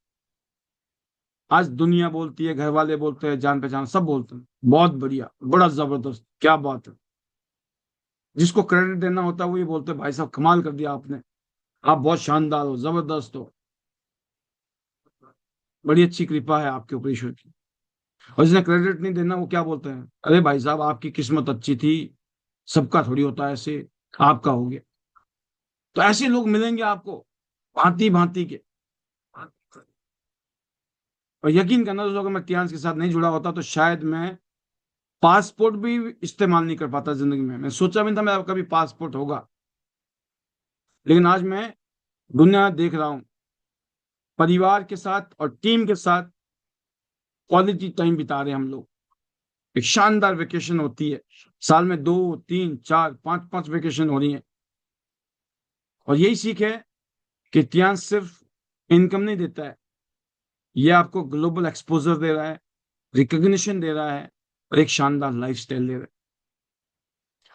आज दुनिया बोलती है, घर वाले बोलते हैं, जान पहचान सब बोलते हैं, बहुत बढ़िया, बड़ा जबरदस्त, क्या बात है। जिसको क्रेडिट देना होता है वो ये बोलते हैं, भाई साहब कमाल कर दिया आपने, आप बहुत शानदार हो, जबरदस्त हो, बड़ी अच्छी कृपा है आपके ऊपर ईश्वर की। और जिन्हें क्रेडिट नहीं देना, वो क्या बोलते हैं, अरे भाई साहब आपकी किस्मत अच्छी थी, सबका थोड़ी होता है ऐसे, आपका हो गया। तो ऐसे लोग मिलेंगे आपको, भांति भांति के। और यकीन करना दोस्तों, अगर मैं टियांस के साथ नहीं जुड़ा होता तो शायद मैं पासपोर्ट भी इस्तेमाल नहीं कर पाता जिंदगी में। मैं सोचा भी नहीं था मेरा कभी पासपोर्ट होगा। लेकिन आज मैं दुनिया देख रहा हूं, परिवार के साथ और टीम के साथ क्वालिटी टाइम बिता रहे हैं हम लोग। एक शानदार वेकेशन होती है, साल में 2, 3, 4, 5 वेकेशन हो रही है। और यही सीख है कि टियांस सिर्फ इनकम नहीं देता है, ये आपको ग्लोबल एक्सपोजर दे रहा है, रिकग्निशन दे रहा है, और एक शानदार लाइफस्टाइल दे रहा है।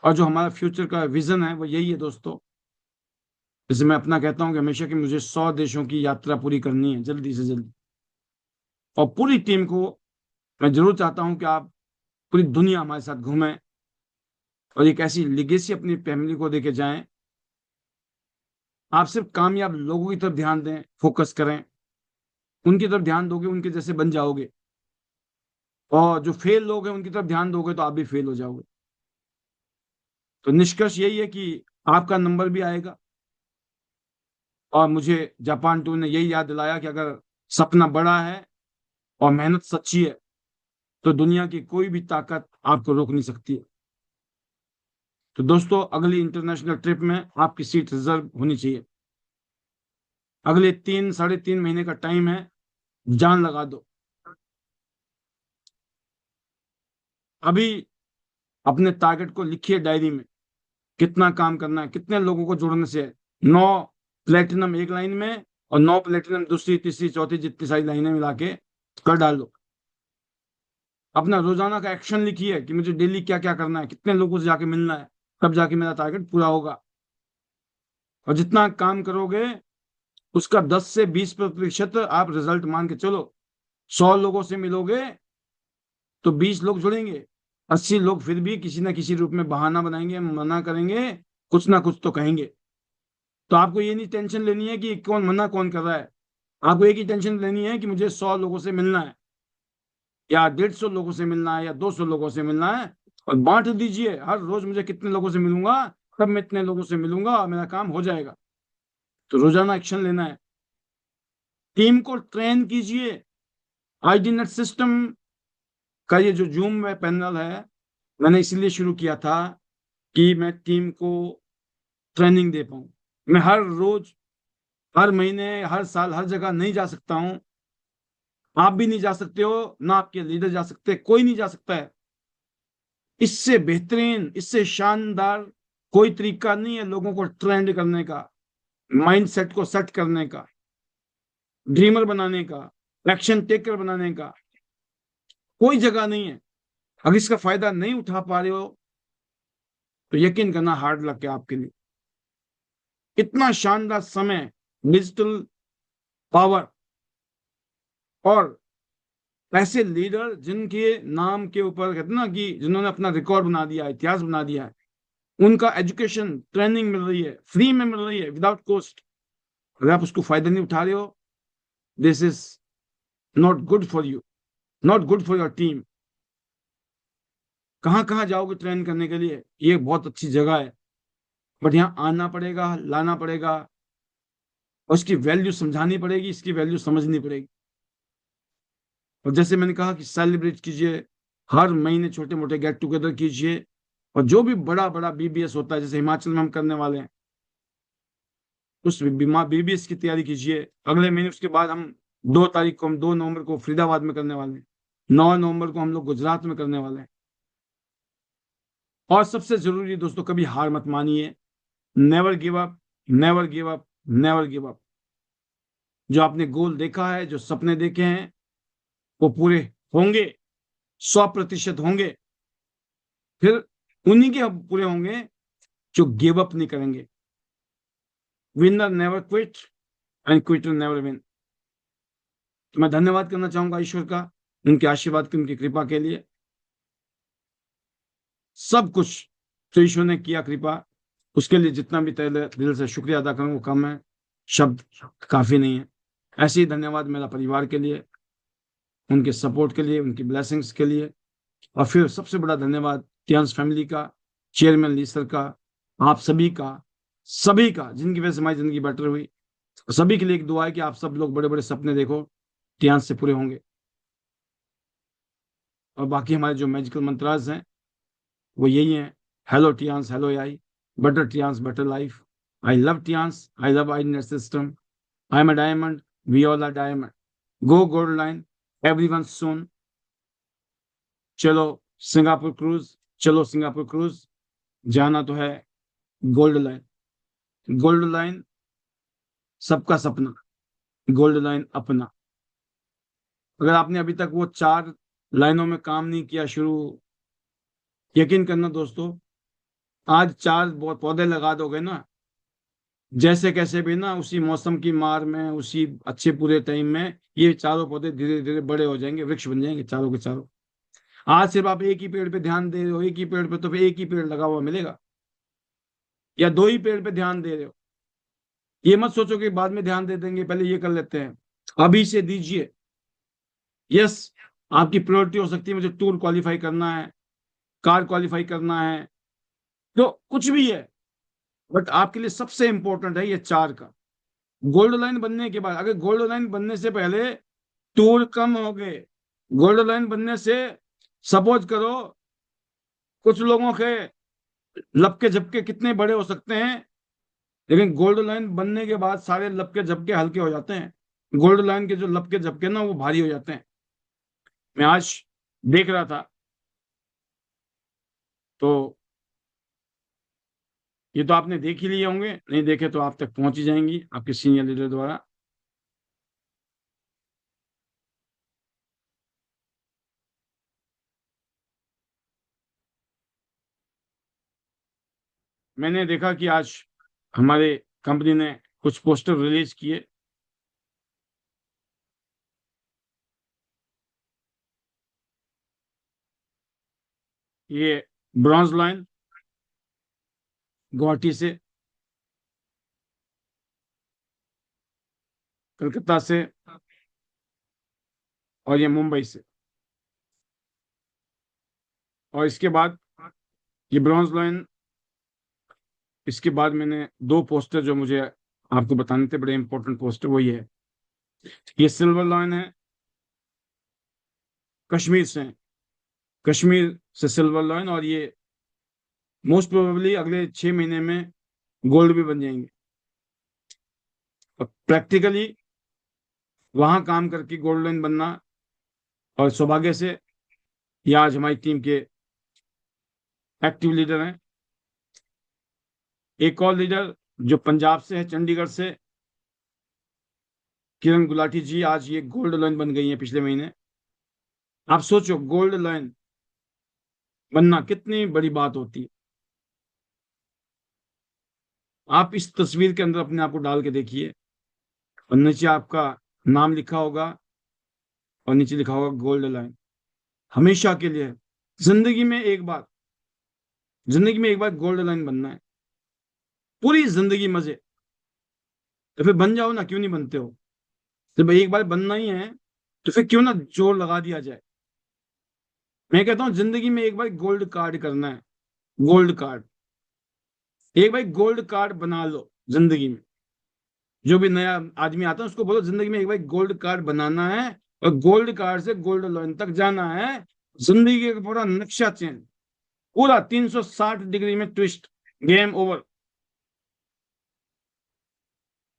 और जो हमारा फ्यूचर का विजन है वो यही है दोस्तों। जैसे मैं अपना कहता हूँ कि हमेशा कि मुझे 100 देशों की यात्रा पूरी करनी है जल्दी से जल्दी। और पूरी टीम को मैं जरूर चाहता हूं कि आप पूरी दुनिया हमारे साथ घूमें, और एक ऐसी लिगेसी अपनी फैमिली को देके जाएं। आप सिर्फ कामयाब लोगों की तरफ ध्यान दें, फोकस करें, उनकी तरफ ध्यान दोगे उनके जैसे बन जाओगे। और जो फेल लोग हैं उनकी तरफ ध्यान दोगे तो आप भी फेल हो जाओगे। तो निष्कर्ष यही है कि आपका नंबर भी आएगा। और मुझे जापान टूर ने यही याद दिलाया कि अगर सपना बड़ा है और मेहनत सच्ची है, तो दुनिया की कोई भी ताकत आपको रोक नहीं सकती है। तो दोस्तों, अगली इंटरनेशनल ट्रिप में आपकी सीट रिजर्व होनी चाहिए। अगले 3 साढ़े 3 महीने का टाइम है, जान लगा दो। अभी अपने टारगेट को लिखिए डायरी में, कितना काम करना है, कितने लोगों को जोड़ने से है। 9 प्लेटिनम एक लाइन में, और 9 प्लेटिनम दूसरी तीसरी चौथी जितनी सारी लाइनें मिला के कर डालो। अपना रोजाना का एक्शन लिखिए कि मुझे डेली क्या क्या करना है, कितने लोगों से जाके मिलना है, तब जाके मेरा टारगेट पूरा होगा। और जितना काम करोगे उसका 10 से 20% आप रिजल्ट मान के चलो। 100 लोगों से मिलोगे तो 20 लोग जुड़ेंगे, 80 लोग फिर भी किसी ना किसी रूप में बहाना बनाएंगे, मना करेंगे, कुछ ना कुछ तो कहेंगे। तो आपको ये नहीं टेंशन लेनी है कि कौन मना कौन कर रहा है। आपको एक ही टेंशन लेनी है कि मुझे 100 लोगों से मिलना है, या 150 लोगों से मिलना है, या 200 लोगों से मिलना है। और बांट दीजिए, हर रोज मुझे कितने लोगों से मिलूंगा, तब मैं इतने लोगों से मिलूंगा और मेरा काम हो जाएगा। तो रोजाना एक्शन लेना है। टीम को ट्रेन कीजिए। आईडीनेट सिस्टम का ये जो जूम पैनल है, मैंने इसलिए शुरू किया था कि मैं टीम को ट्रेनिंग दे पाऊं। मैं हर रोज, हर महीने, हर साल, हर जगह नहीं जा सकता हूं। आप भी नहीं जा सकते हो, ना आपके लीडर जा सकते, कोई नहीं जा सकता है। इससे बेहतरीन, इससे शानदार कोई तरीका नहीं है लोगों को ट्रेंड करने का, माइंड सेट को सेट करने का, ड्रीमर बनाने का, एक्शन टेकर बनाने का। कोई जगह नहीं है। अगर इसका फायदा नहीं उठा पा रहे हो तो यकीन करना हार्ड लक है आपके लिए। इतना शानदार समय, डिजिटल पावर और ऐसे लीडर जिनके नाम के ऊपर कहते हैं ना कि जिन्होंने अपना रिकॉर्ड बना दिया है, इतिहास बना दिया है, उनका एजुकेशन ट्रेनिंग मिल रही है, फ्री में मिल रही है, विदाउट कॉस्ट। अगर आप उसको फायदा नहीं उठा रहे हो, this is not good for you, not good for your team. कहाँ कहाँ जाओगे ट्रेन करने के लिए, ये बहुत अच्छी जगह है, बट यहाँ आना पड़ेगा, लाना पड़ेगा, और उसकी वैल्यू समझानी पड़ेगी, इसकी वैल्यू समझनी पड़ेगी। और जैसे मैंने कहा कि सेलिब्रेट कीजिए, हर महीने छोटे मोटे गेट टुगेदर कीजिए, और जो भी बड़ा बड़ा बीबीएस होता है, जैसे हिमाचल में हम करने वाले हैं, उस बीबीएस की तैयारी कीजिए अगले महीने। उसके बाद हम 2 तारीख को, हम 2 नवंबर को फरीदाबाद में करने वाले हैं, 9 नवंबर को हम लोग गुजरात में करने वाले हैं। और सबसे जरूरी दोस्तों, कभी हार मत मानिए, never give up, never give up, never give up. जो आपने गोल देखा है, जो सपने देखे हैं, वो पूरे होंगे, 100% होंगे। फिर उन्हीं के पूरे होंगे जो गिव अप नहीं करेंगे। Winner never quit and Quetta never win. तो मैं धन्यवाद करना चाहूंगा ईश्वर का, उनके आशीर्वाद की, उनकी कृपा के लिए। सब कुछ तो ईश्वर ने किया कृपा, उसके लिए जितना भी दिल से शुक्रिया अदा करूं वो कम है, शब्द काफी नहीं है। ऐसे ही धन्यवाद मेरा परिवार के लिए, उनके सपोर्ट के लिए, उनकी ब्लेसिंग्स के लिए। और फिर सबसे बड़ा धन्यवाद टियांस फैमिली का, चेयरमैन ली सर का, आप सभी का जिनकी वजह से हमारी जिंदगी बेटर हुई। सभी के लिए एक दुआ है कि आप सब लोग बड़े बड़े सपने देखो, टियांस से पूरे होंगे। और बाकी हमारे जो मैजिकल मंत्राज हैं वो यही हैं: hello Tiens, hello I, better Tians, better life. I love Tians. I love INET system. I'm a diamond. We all are diamond. Go gold line. Everyone soon. चलो सिंगापुर क्रूज, चलो सिंगापुर क्रूज। जाना तो है gold line. Gold line सबका सपना, gold line अपना। अगर आपने अभी तक वो 4 लाइनों में काम नहीं किया शुरू, यकीन करना दोस्तों, आज 4 पौधे लगा दोगे ना, जैसे कैसे भी ना, उसी मौसम की मार में, उसी अच्छे पूरे टाइम में ये चारों पौधे धीरे धीरे बड़े हो जाएंगे, वृक्ष बन जाएंगे चारों के चारों। आज सिर्फ आप एक ही पेड़ पे ध्यान दे रहे हो, एक ही पेड़ पे, तो फिर एक ही पेड़ लगा हुआ मिलेगा, या 2 ही पेड़ पे ध्यान दे रहे हो। ये मत सोचो कि बाद में ध्यान दे देंगे, पहले ये कर लेते हैं। अभी से दीजिए। यस, आपकी प्रायोरिटी हो सकती है मुझे टूर क्वालिफाई करना है, कार क्वालिफाई करना है, तो कुछ भी है, बट आपके लिए सबसे इंपॉर्टेंट है ये 4 का। गोल्ड लाइन बनने के बाद, अगर गोल्ड लाइन बनने से पहले टूर कम हो गए, गोल्ड लाइन बनने से सपोज करो कुछ लोगों के लपके झपके कितने बड़े हो सकते हैं, लेकिन गोल्ड लाइन बनने के बाद सारे लपके झपके हल्के हो जाते हैं। गोल्ड लाइन के जो लपके झपके ना वो भारी हो जाते हैं। मैं आज देख रहा था, तो ये तो आपने देख ही लिए होंगे, नहीं देखे तो आप तक पहुंच ही जाएंगी आपके सीनियर लीडर द्वारा। मैंने देखा कि आज हमारे कंपनी ने कुछ पोस्टर रिलीज किए। ये ब्रॉन्ज लाइन गुवाहाटी से, कलकत्ता से, और ये मुंबई से। और इसके बाद ये ब्रॉन्ज लाइन, इसके बाद मैंने 2 पोस्टर जो मुझे आपको बताने थे, बड़े इंपॉर्टेंट पोस्टर, वो ये है। ये सिल्वर लाइन है, कश्मीर से, कश्मीर से सिल्वर लाइन, और ये मोस्ट प्रोबेबली अगले 6 महीने में गोल्ड भी बन जाएंगे। और प्रैक्टिकली वहां काम करके गोल्ड लाइन बनना, और सौभाग्य से ये आज हमारी टीम के एक्टिव लीडर हैं। एक और लीडर जो पंजाब से है, चंडीगढ़ से, किरण गुलाटी जी, आज ये गोल्ड लाइन बन गई है पिछले महीने। आप सोचो गोल्ड लाइन बनना कितनी बड़ी बात होती है। आप इस तस्वीर के अंदर अपने आप को डाल के देखिए, और नीचे आपका नाम लिखा होगा और नीचे लिखा होगा गोल्ड लाइन, हमेशा के लिए। जिंदगी में एक बार, जिंदगी में एक बार गोल्ड लाइन बनना है, पूरी जिंदगी मजे। तो फिर बन जाओ ना, क्यों नहीं बनते हो? जब एक बार बनना ही है तो फिर क्यों ना जोर लगा दिया जाए। मैं कहता हूँ जिंदगी में एक बार गोल्ड कार्ड करना है, गोल्ड कार्ड। एक बार गोल्ड कार्ड बना लो जिंदगी में। जो भी नया आदमी आता है उसको बोलो जिंदगी में एक बार गोल्ड कार्ड बनाना है, और गोल्ड कार्ड से गोल्ड लोन तक जाना है। जिंदगी का पूरा नक्शा चेंज, पूरा 360 डिग्री में twist, game over.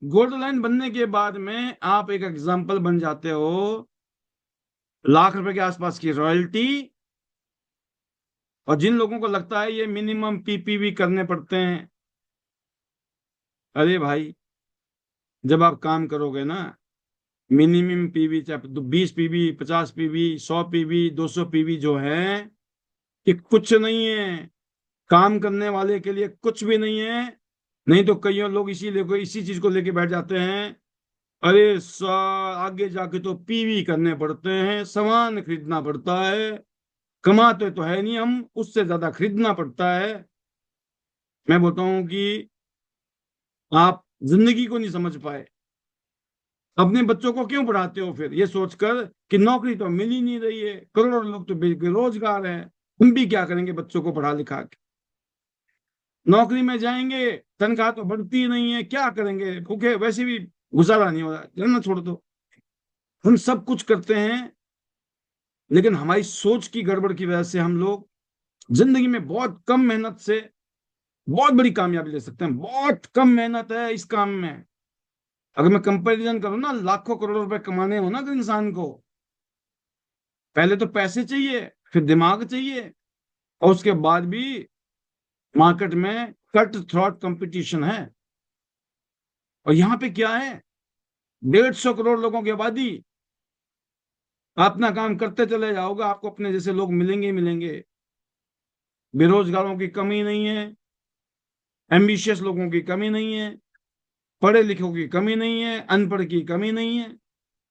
Gold line बनने के बाद में आप एक एग्जाम्पल बन जाते हो, लाख रुपए के आसपास की रॉयल्टी। और जिन लोगों को लगता है ये मिनिमम पीपीवी करने पड़ते हैं, अरे भाई, जब आप काम करोगे ना, मिनिमम पीवी चाहे तो 20 पीवी, 50 पीवी, 100 पीवी, 200 पीवी जो है, ये कुछ नहीं है। काम करने वाले के लिए कुछ भी नहीं है। नहीं तो कई लोग इसी चीज को लेके बैठ जाते हैं, अरे सर आगे जाके तो पीवी करने पड़ते हैं, सामान खरीदना पड़ता है, कमाते तो है नहीं हम, उससे ज्यादा खरीदना पड़ता है। मैं बोलता हूँ कि आप जिंदगी को नहीं समझ पाए। अपने बच्चों को क्यों पढ़ाते हो फिर ये सोचकर कि नौकरी तो मिल ही नहीं रही है, करोड़ों लोग तो बेरोजगार हैं, हम भी क्या करेंगे बच्चों को पढ़ा लिखा के? नौकरी में जाएंगे, तनख्वाह तो बढ़ती ही नहीं है, क्या करेंगे, भूखे वैसे भी गुजारा नहीं हो रहा, चलना छोड़ दो। हम सब कुछ करते हैं, लेकिन हमारी सोच की गड़बड़ की वजह से हम लोग जिंदगी में बहुत कम मेहनत से बहुत बड़ी कामयाबी ले सकते हैं। बहुत कम मेहनत है इस काम में। अगर मैं कंपैरिजन करूं ना, लाखों करोड़ रुपए कमाने हो ना तो इंसान को पहले तो पैसे चाहिए, फिर दिमाग चाहिए, और उसके बाद भी मार्केट में कट थ्रॉट कंपटीशन है। और यहाँ पे क्या है, 150 करोड़ लोगों की आबादी। आप अपना काम करते चले जाओगे, आपको अपने जैसे लोग मिलेंगे ही मिलेंगे। बेरोजगारों की कमी नहीं है, एम्बिशियस लोगों की कमी नहीं है, पढ़े लिखों की कमी नहीं है, अनपढ़ की कमी नहीं है,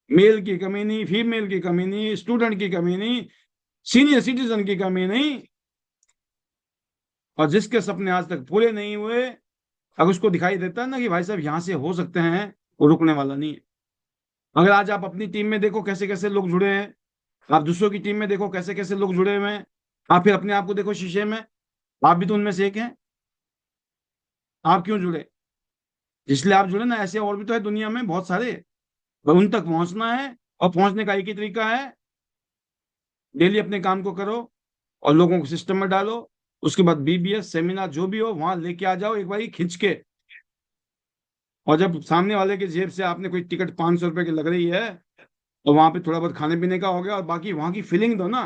मेल की कमी नहीं, फीमेल की कमी नहीं, स्टूडेंट की कमी नहीं, सीनियर सिटीजन की कमी नहीं। और जिसके सपने आज तक पूरे नहीं हुए, अगर उसको दिखाई देता है ना कि भाई साहब यहाँ से हो सकते हैं, वो रुकने वाला नहीं है। अगर आज आप अपनी टीम में देखो कैसे कैसे लोग जुड़े हैं, आप दूसरों की टीम में देखो कैसे कैसे लोग जुड़े हुए हैं, आप फिर अपने आप को देखो शीशे में, आप भी तो उनमें से एक हैं। आप क्यों जुड़े? इसलिए आप जुड़े ना, ऐसे और भी तो है दुनिया में बहुत सारे, पर उन तक पहुंचना है। और पहुंचने का एक ही तरीका है, डेली अपने काम को करो और लोगों को सिस्टम में डालो। उसके बाद बीबीएस सेमिनार जो भी हो वहां लेके आ जाओ एक बार खींच के। और जब सामने वाले की जेब से आपने कोई टिकट 500 रुपए की लग रही है, और वहां पे थोड़ा बहुत खाने पीने का हो गया, और बाकी वहां की फीलिंग दो ना,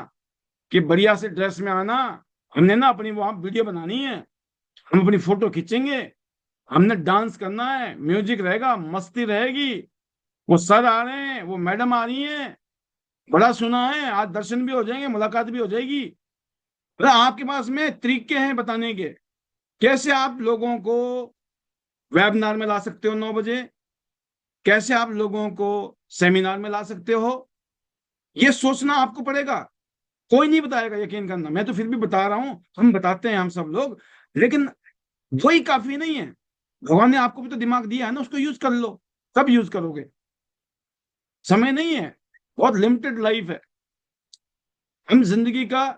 कि बढ़िया से ड्रेस में आना, हमने ना अपनी वहां वीडियो बनानी है, हम अपनी फोटो खींचेंगे, हमने डांस करना है, म्यूजिक रहेगा, मस्ती रहेगी, वो सर आ रहे हैं, वो मैडम आ रही हैं, बड़ा सुना है, आज दर्शन भी हो जाएंगे, मुलाकात भी हो जाएगी। मतलब आपके पास में तरीके हैं बताने के, कैसे आप लोगों को वेबिनार में ला सकते हो 9 बजे, कैसे आप लोगों को सेमिनार में ला सकते हो। ये सोचना आपको पड़ेगा। कोई नहीं बताएगा, यकीन करना, मैं तो फिर भी बता रहा हूं, हम बताते हैं हम सब लोग, लेकिन वही काफी नहीं है। भगवान ने आपको भी तो दिमाग दिया है ना, उसको यूज कर लो। कब यूज करोगे? समय नहीं है, बहुत लिमिटेड लाइफ है। हम जिंदगी का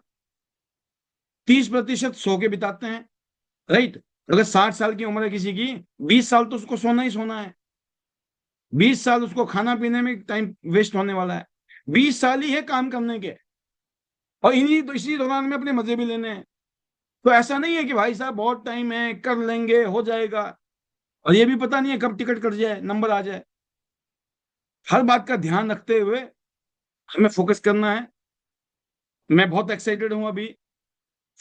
30% सो के बिताते हैं, राइट? अगर 60 साल की उम्र है किसी की, 20 साल तो उसको सोना ही सोना है, 20 साल उसको खाना पीने में टाइम वेस्ट होने वाला है, 20 साल ही है काम करने के, और इन्हीं तो इसी दौरान में अपने मजे भी लेने हैं। तो ऐसा नहीं है कि भाई साहब बहुत टाइम है, कर लेंगे, हो जाएगा, और ये भी पता नहीं है कब टिकट कट जाए, नंबर आ जाए। हर बात का ध्यान रखते हुए हमें फोकस करना है। मैं बहुत एक्साइटेड हूं अभी,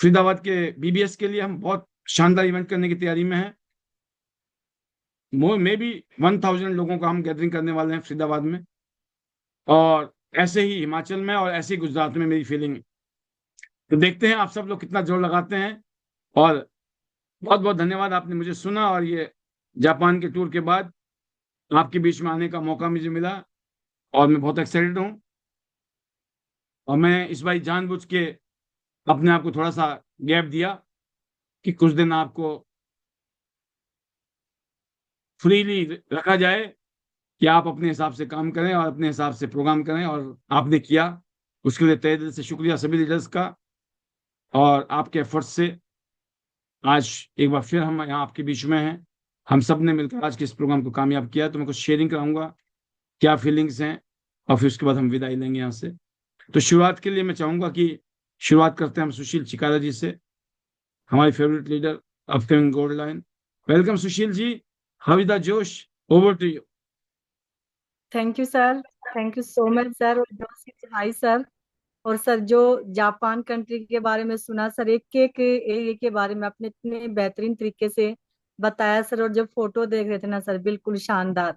फरीदाबाद के बीबीएस के लिए हम बहुत शानदार इवेंट करने की तैयारी में है। मे भी 1000 लोगों का हम गैदरिंग करने वाले हैं फरीदाबाद में। और ऐसे ही हिमाचल में और ऐसे ही गुजरात में मेरी फीलिंग है। तो देखते हैं आप सब लोग कितना जोर लगाते हैं। और बहुत बहुत धन्यवाद, आपने मुझे सुना और ये जापान के टूर के बाद आपके बीच में आने का मौका मुझे मिला और मैं बहुत एक्साइटेड हूँ। और मैं इस बार जानबूझ के अपने आप को थोड़ा सा गैप दिया कि कुछ दिन आपको फ्रीली रखा जाए कि आप अपने हिसाब से काम करें और अपने हिसाब से प्रोग्राम करें, और आपने किया। उसके लिए तहे दिल से शुक्रिया सभी लीडर्स का। और आपके एफर्ट्स से आज एक बार फिर हम यहाँ आपके बीच में हैं। हम सब ने मिलकर आज के इस प्रोग्राम को कामयाब किया। तो मैं कुछ शेयरिंग कराऊंगा, क्या फीलिंग्स हैं, और फिर उसके बाद हम विदाई लेंगे यहाँ से। तो शुरुआत के लिए मैं चाहूंगा कि शुरुआत करते हैं हम सुशील चिकारा जी से, हमारे favourite leader, upcoming gold line. Welcome Sushil ji, how is the जोश, over to you. Thank you sir. Thank you so much sir. और हाई सर। और सर जो जापान कंट्री के बारे में सुना सर, एक एक एरिया के बारे में आपने इतने बेहतरीन तरीके से बताया सर। और जब फोटो देख रहे थे ना सर, बिल्कुल शानदार,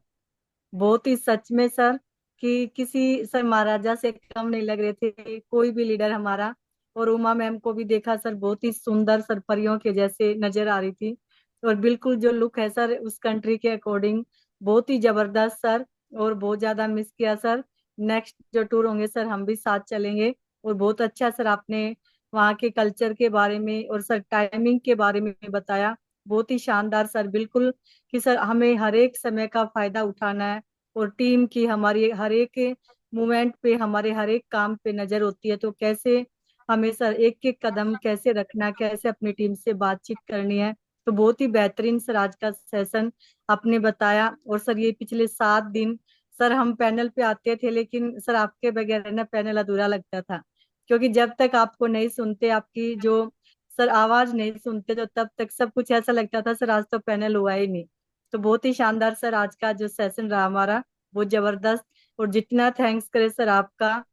बहुत ही सच में सर कि किसी सर महाराजा से कम नहीं लग रहे थे कोई भी लीडर हमारा। और उमा मैम को भी देखा सर, बहुत ही सुंदर सर, परियों के जैसे नजर आ रही थी। और बिल्कुल जो लुक है सर उस कंट्री के अकॉर्डिंग बहुत ही जबरदस्त सर। और बहुत ज्यादा मिस किया सर। नेक्स्ट जो टूर होंगे सर हम भी साथ चलेंगे। और बहुत अच्छा सर आपने वहाँ के कल्चर के बारे में और सर टाइमिंग के बारे में बताया। बहुत ही शानदार सर, बिल्कुल कि सर हमें हर एक समय का फायदा उठाना है। और टीम की हमारी हर एक मूवमेंट पे, हमारे हर एक काम पे नजर होती है। तो कैसे हमें सर एक एक कदम कैसे रखना है, कैसे अपनी टीम से बातचीत करनी है। तो बहुत ही बेहतरीन सर आज का सेशन आपने बताया। और सर ये पिछले 7 दिन सर हम पैनल पे आते थे, लेकिन सर आपके बगैर ना पैनल अधूरा लगता था। क्योंकि जब तक आपको नहीं सुनते, आपकी जो सर आवाज नहीं सुनते, तो तब तक सब कुछ ऐसा लगता था सर आज तो पैनल हुआ ही नहीं। तो बहुत ही शानदार सर आज का जो सेशन रहा हमारा, बहुत जबरदस्त। और जितना थैंक्स करे सर आपका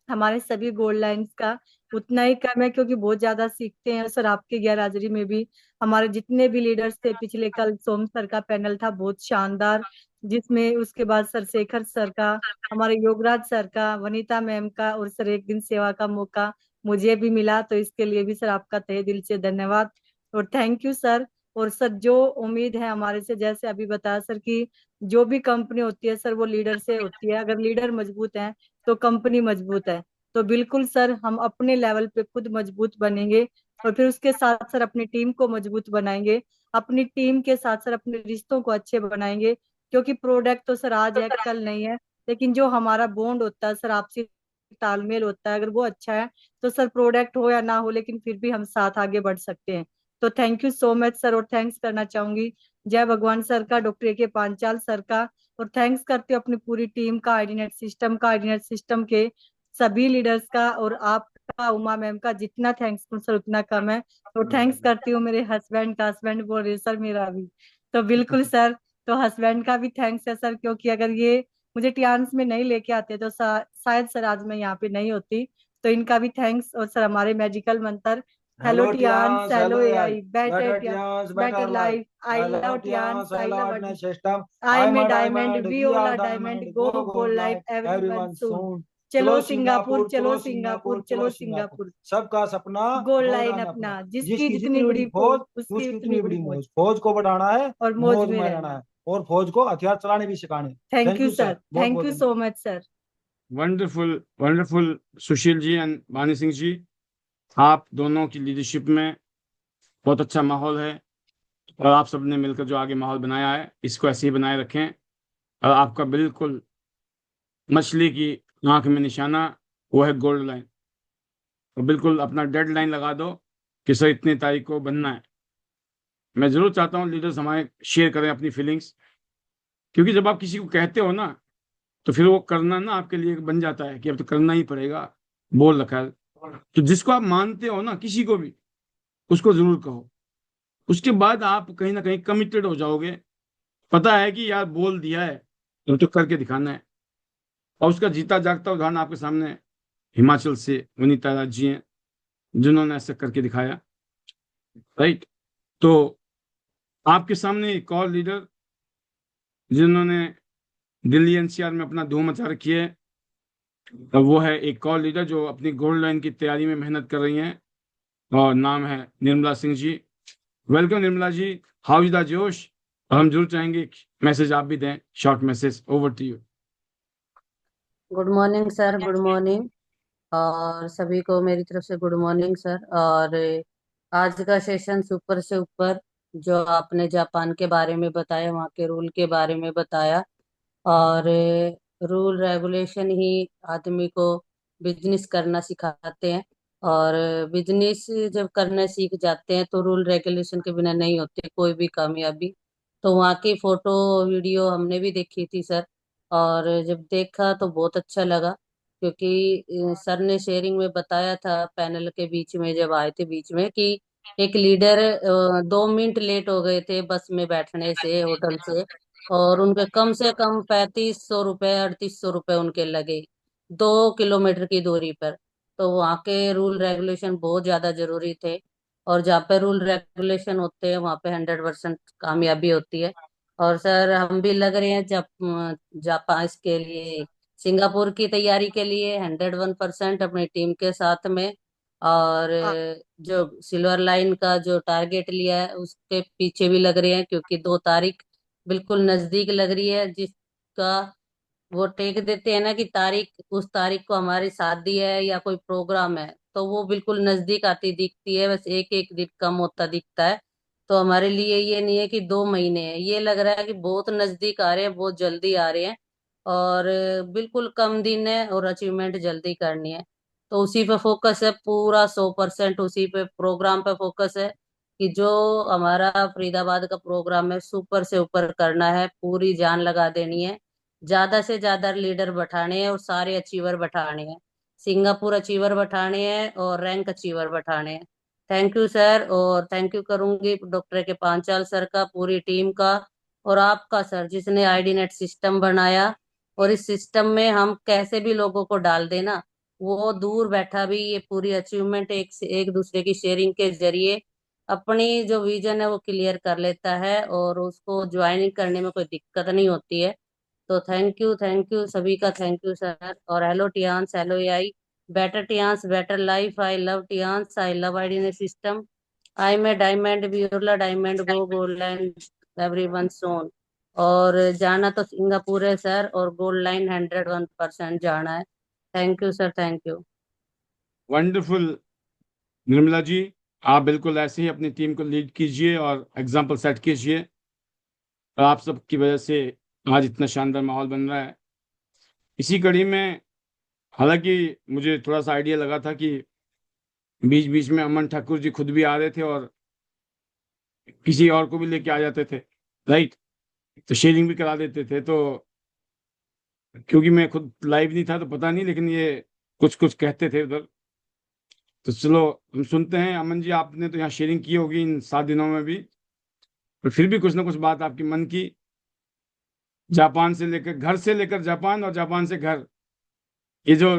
हमारे सभी गोल्ड लाइंस का उतना ही कम है, क्योंकि बहुत ज्यादा सीखते हैं सर आपके गैर हाजिरी में भी। हमारे जितने भी लीडर्स थे, पिछले कल सोम सर का पैनल था बहुत शानदार, जिसमें उसके बाद सर शेखर सर का, हमारे योगराज सर का, वनीता मैम का, और सर एक दिन सेवा का मौका मुझे भी मिला। तो इसके लिए भी सर आपका तहे दिल से धन्यवाद और थैंक यू सर। और सर जो उम्मीद है हमारे से, जैसे अभी बताया सर कि जो भी कंपनी होती है सर वो लीडर से होती है। अगर लीडर मजबूत है तो कंपनी मजबूत है। तो बिल्कुल सर हम अपने लेवल पे खुद मजबूत बनेंगे और फिर उसके साथ सर अपनी टीम को मजबूत बनाएंगे। अपनी टीम के साथ सर अपने रिश्तों को अच्छे बनाएंगे। क्योंकि प्रोडक्ट तो सर आज है कल नहीं है, लेकिन जो हमारा बॉन्ड होता है सर, आपसी तालमेल होता है, अगर वो अच्छा है तो सर प्रोडक्ट हो या ना हो, लेकिन फिर भी हम साथ आगे बढ़ सकते हैं। तो thank you so much sir. और थैंक्स करना चाहूंगी जय भगवान सर का, डॉक्टर के पांचाल सर का। और थैंक्स करती हूँ अपनी पूरी टीम का, आईडीनेट सिस्टम के सभी लीडर्स का, और आपका, उमा मैम का। जितना थैंक्स सर उतना कम है। तो थैंक्स करती हूँ मेरे हस्बैंड का, हस्बैंड बोल रहे सर मेरा भी। तो बिल्कुल सर, तो हस्बैंड का भी थैंक्स है सर, क्योंकि अगर ये मुझे टियान्स में नहीं लेके आते तो शायद सर आज मैं यहाँ पे नहीं होती। तो इनका भी थैंक्स। और सर हमारे मैजिकल मंत्र, hello hello Tiens, Tiens, hello hello AI, AI, better better Tiens, Tiens, better better life. Life, I hello love Tiens, Tiens, I hello love hardness system. I I am am a a diamond, diamond, we we all are are diamond, diamond, go go gold gold life, life, everyone everyone soon. Soon. चलो चलो Singapore, Singapore, चलो चलो Singapore, Singapore, चलो चलो Singapore. Singapore. सबका सपना gold gold line line अपना, अपना। जिसकी जिसकी जितनी जितनी बड़ी बड़ी फौज फौज, उसकी उसकी उतनी उतनी बड़ी बड़ी मौज। मौज। फौज को बढ़ाना है, और मौज मौज में में रहना रहना है। है, और फौज को हथियार चलाने भी सिखाने हैं। Thank thank you you sir, sir, बहुत थैंक बहुत यू धन्यवाद। So much sir. Wonderful, wonderful Sushil ji and Vani Singh जी, आप दोनों की लीडरशिप में बहुत अच्छा माहौल है। और आप सबने मिलकर जो आगे माहौल बनाया है, इसको ऐसे ही बनाए रखें। और आपका बिल्कुल मछली की आंख में निशाना वो है गोल्ड लाइन। और बिल्कुल अपना डेड लाइन लगा दो कि सर इतनी तारीख को बनना है। मैं जरूर चाहता हूँ लीडर्स हमारे शेयर करें अपनी फीलिंग्स, क्योंकि जब आप किसी को कहते हो ना, तो फिर वो करना ना आपके लिए बन जाता है कि अब तो करना ही पड़ेगा, बोल रखा है। तो जिसको आप मानते हो ना, किसी को भी, उसको जरूर कहो। उसके बाद आप कहीं ना कहीं कमिटेड हो जाओगे। पता है कि यार बोल दिया है तो करके दिखाना है। और उसका जीता जागता उदाहरण आपके सामने हिमाचल से वनीता राज जी हैं, जिन्होंने ऐसा करके दिखाया। राइट। तो आपके सामने एक और लीडर जिन्होंने दिल्ली एनसीआर में अपना धूम मचा रखी है, तो वो है एक और लीडर जो अपनी गोल्ड लाइन की तैयारी में मेहनत कर रही हैं, और नाम है Nirmala Singh ji. Welcome Nirmala ji, how is the जोश। और हम जरूर चाहेंगे मैसेज आप भी दें, short message, over to you. Good morning sir, good morning. और सभी को मेरी तरफ से गुड मॉर्निंग सर। और आज का सेशन सुपर से ऊपर, जो आपने जापान के बारे में बताया, वहाँ के रूल के बारे में बताया। और रूल रेगुलेशन ही आदमी को बिजनेस करना सिखाते हैं। और बिजनेस जब करना सीख जाते हैं तो रूल रेगुलेशन के बिना नहीं होते कोई भी कामयाबी। तो वहाँ की फोटो वीडियो हमने भी देखी थी सर। और जब देखा तो बहुत अच्छा लगा, क्योंकि सर ने शेयरिंग में बताया था पैनल के बीच में जब आए थे बीच में, कि एक लीडर 2 मिनट लेट हो गए थे बस में बैठने से होटल से, और उनके कम से कम 3500 रुपये 3800 रुपये उनके लगे 2 किलोमीटर की दूरी पर। तो वहाँ के रूल रेगुलेशन बहुत ज्यादा जरूरी थे। और जहाँ पे रूल रेगुलेशन होते हैं वहाँ पे 100% कामयाबी होती है। और सर हम भी लग रहे हैं जापान इसके लिए, सिंगापुर की तैयारी के लिए 101% अपनी टीम के साथ में। और जो सिल्वर लाइन का जो टारगेट लिया है उसके पीछे भी लग रहे हैं, क्योंकि 2 तारीख बिल्कुल नजदीक लग रही है, जिसका वो टेक देते हैं ना कि तारीख, उस तारीख को हमारी शादी है या कोई प्रोग्राम है, तो वो बिल्कुल नजदीक आती दिखती है, बस एक एक दिन कम होता दिखता है। तो हमारे लिए ये नहीं है कि 2 महीने है, ये लग रहा है कि बहुत नजदीक आ रहे हैं, बहुत जल्दी आ रहे हैं। और बिल्कुल कम दिन है और अचीवमेंट जल्दी करनी है। तो उसी पे फोकस है, पूरा 100% उसी पे प्रोग्राम पे फोकस है, कि जो हमारा फरीदाबाद का प्रोग्राम है सुपर से ऊपर करना है, पूरी जान लगा देनी है, ज्यादा से ज्यादा लीडर बैठाने हैं और सारे अचीवर बैठाने हैं, सिंगापुर अचीवर बैठाने हैं और रैंक अचीवर बैठाने हैं। थैंक यू सर, और थैंक यू करूंगी डॉक्टर के पांचाल सर का, पूरी टीम का, और आपका सर जिसने आईडी नेट सिस्टम बनाया। और इस सिस्टम में हम कैसे भी लोगों को डाल देना, वो दूर बैठा भी ये पूरी अचीवमेंट एक से एक दूसरे की शेयरिंग के जरिए अपनी जो विजन है वो क्लियर कर लेता है, और उसको ज्वाइनिंग करने में कोई दिक्कत नहीं होती है। तो थैंक यू सभी का, थैंक यू सर। और hello Tiens, hello AI, better Tiens better life, I love Tiens, I love ID net system, I am a diamond ब्यूरला diamond go gold line everyone soon. और जाना तो सिंगापुर है sir, और gold line 101% जाना है। Thank you sir, thank you. Wonderful Nirmala ji, आप बिल्कुल ऐसे ही अपनी टीम को लीड कीजिए और एग्जाम्पल सेट कीजिए। और आप सबकी वजह से आज इतना शानदार माहौल बन रहा है। इसी कड़ी में, हालांकि मुझे थोड़ा सा आइडिया लगा था कि बीच बीच में अमन ठाकुर जी खुद भी आ रहे थे और किसी और को भी लेके आ जाते थे, राइट, तो शेयरिंग भी करा देते थे। तो क्योंकि मैं खुद लाइव नहीं था तो पता नहीं, लेकिन ये कुछ कुछ कहते थे उधर। तो चलो हम सुनते हैं। अमन जी, आपने तो यहाँ शेयरिंग की होगी इन 7 दिनों में भी, पर फिर भी कुछ ना कुछ बात आपकी मन की, जापान से लेकर, घर से लेकर जापान और जापान से घर, ये जो